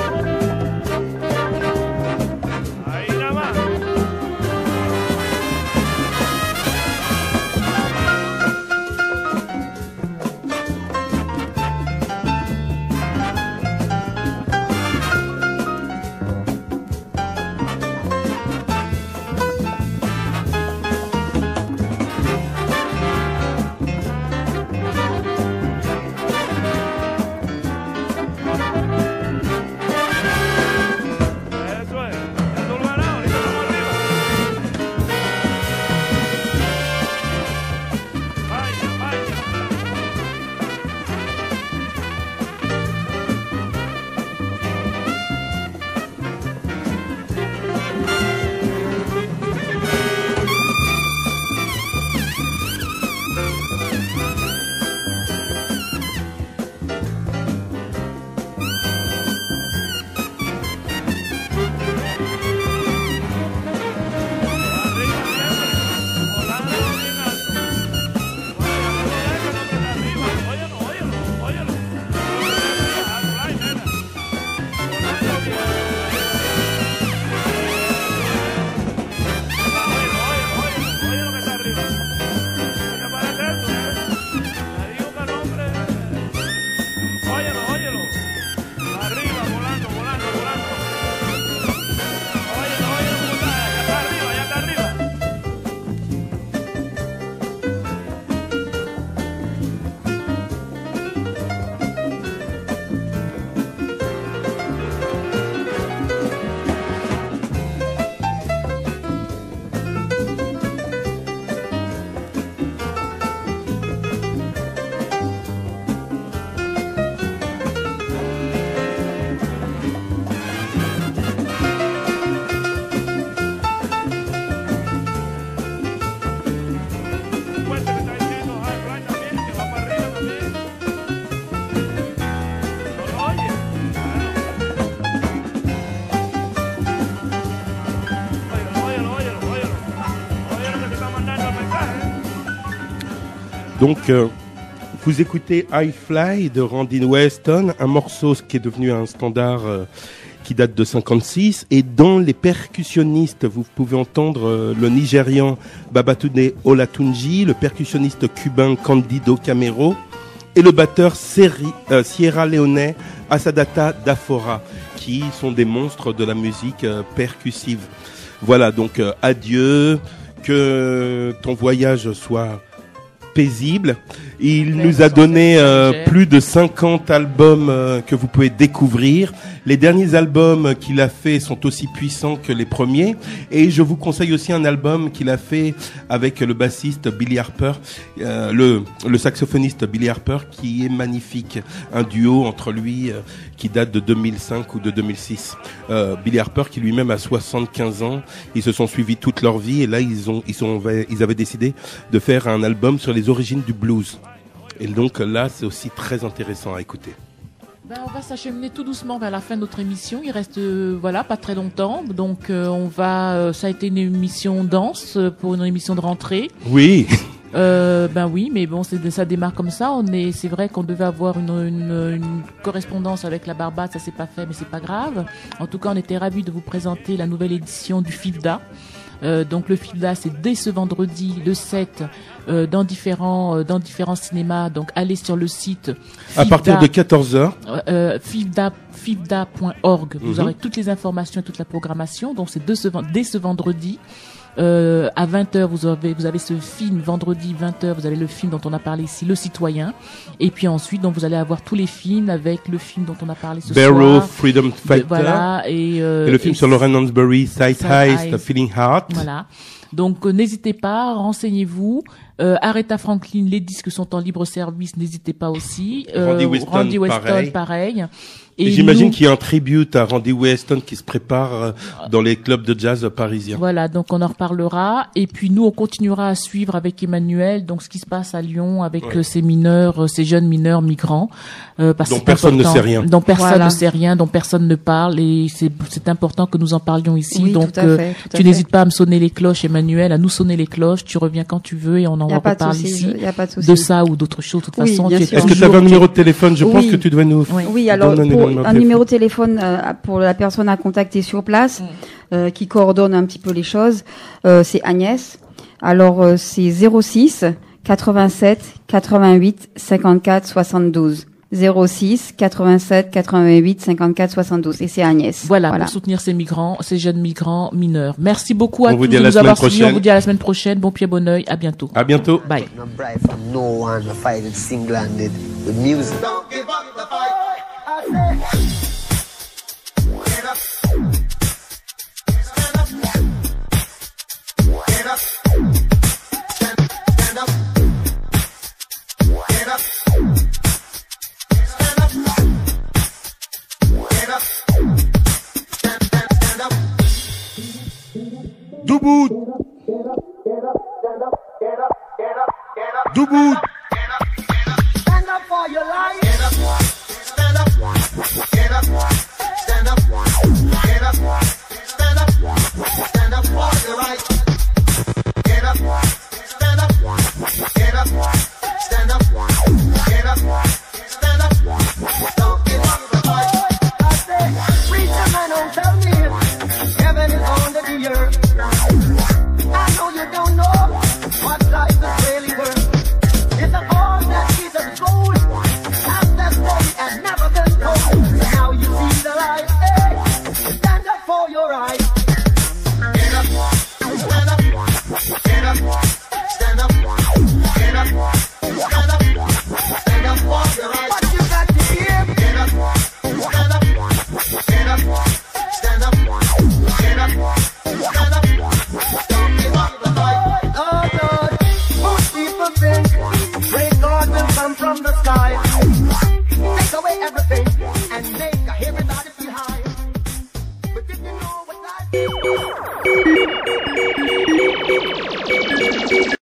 Ahí nada más. Donc, vous écoutez I Fly de Randy Weston, un morceau qui est devenu un standard qui date de 56. Et dans les percussionnistes, vous pouvez entendre le Nigérian Babatunde Olatunji, le percussionniste cubain Candido Camero et le batteur Sierra Leone Asadata Dafora, qui sont des monstres de la musique percussive. Voilà, donc adieu, que ton voyage soit paisible. Il nous a donné plus de 50 albums que vous pouvez découvrir. Les derniers albums qu'il a fait sont aussi puissants que les premiers. Et je vous conseille aussi un album qu'il a fait avec le bassiste Billy Harper, le saxophoniste Billy Harper, qui est magnifique. Un duo entre lui qui date de 2005 ou de 2006. Billy Harper qui lui-même a 75 ans. Ils se sont suivis toute leur vie et là ils avaient décidé de faire un album sur les origines du blues. Et donc là, c'est aussi très intéressant à écouter. On va s'acheminer tout doucement vers la fin de notre émission. Il reste pas très longtemps. Donc ça a été une émission dense pour une émission de rentrée. Oui. Oui, mais bon, ça démarre comme ça. C'est vrai qu'on devait avoir une correspondance avec la Barbade, ça s'est pas fait, mais c'est pas grave. En tout cas, on était ravis de vous présenter la nouvelle édition du FIFDA. Donc le FIFDA, c'est dès ce vendredi, le 7, dans différents cinémas. Donc allez sur le site à partir de 14h. fifda.org. Vous aurez toutes les informations et toute la programmation. Donc c'est dès ce vendredi. À 20h, vous avez ce film, vendredi 20h, vous avez le film dont on a parlé ici, Le Citoyen. Et puis ensuite, donc, vous allez avoir tous les films avec le film dont on a parlé ce Barrow, soir. Freedom Fighter. Voilà. Et le film sur Lauren Hansberry, Sight Heist, Feeling Heart. Voilà. Donc, n'hésitez pas, renseignez-vous. Aretha Franklin, les disques sont en libre service, n'hésitez pas aussi. Randy Weston, pareil. Et j'imagine qu'il y a un tribute à Randy Weston qui se prépare dans les clubs de jazz parisiens. Voilà, donc on en reparlera. Et puis nous, on continuera à suivre avec Emmanuel donc ce qui se passe à Lyon avec ces mineurs, ces jeunes mineurs migrants. Parce dont personne ne sait rien. Dont personne ne sait rien, dont personne ne parle. Et c'est important que nous en parlions ici. Oui, donc tu n'hésites pas à me sonner les cloches, Emmanuel, à nous sonner les cloches. Tu reviens quand tu veux et on en reparle ici. Y a pas de souci. De ça ou d'autres choses. De toute façon, est-ce que tu avais un numéro de téléphone? Je pense que tu devais nous... Oui, alors un numéro de téléphone pour la personne à contacter sur place, qui coordonne un petit peu les choses, c'est Agnès. Alors c'est 06 87 88 54 72. 06 87 88 54 72 et c'est Agnès. Voilà, pour soutenir ces migrants, ces jeunes migrants mineurs. Merci beaucoup à tous de nous avoir suivis. On vous dit à la semaine prochaine. Bon pied, bon oeil. À bientôt. À bientôt. Bye. Debout.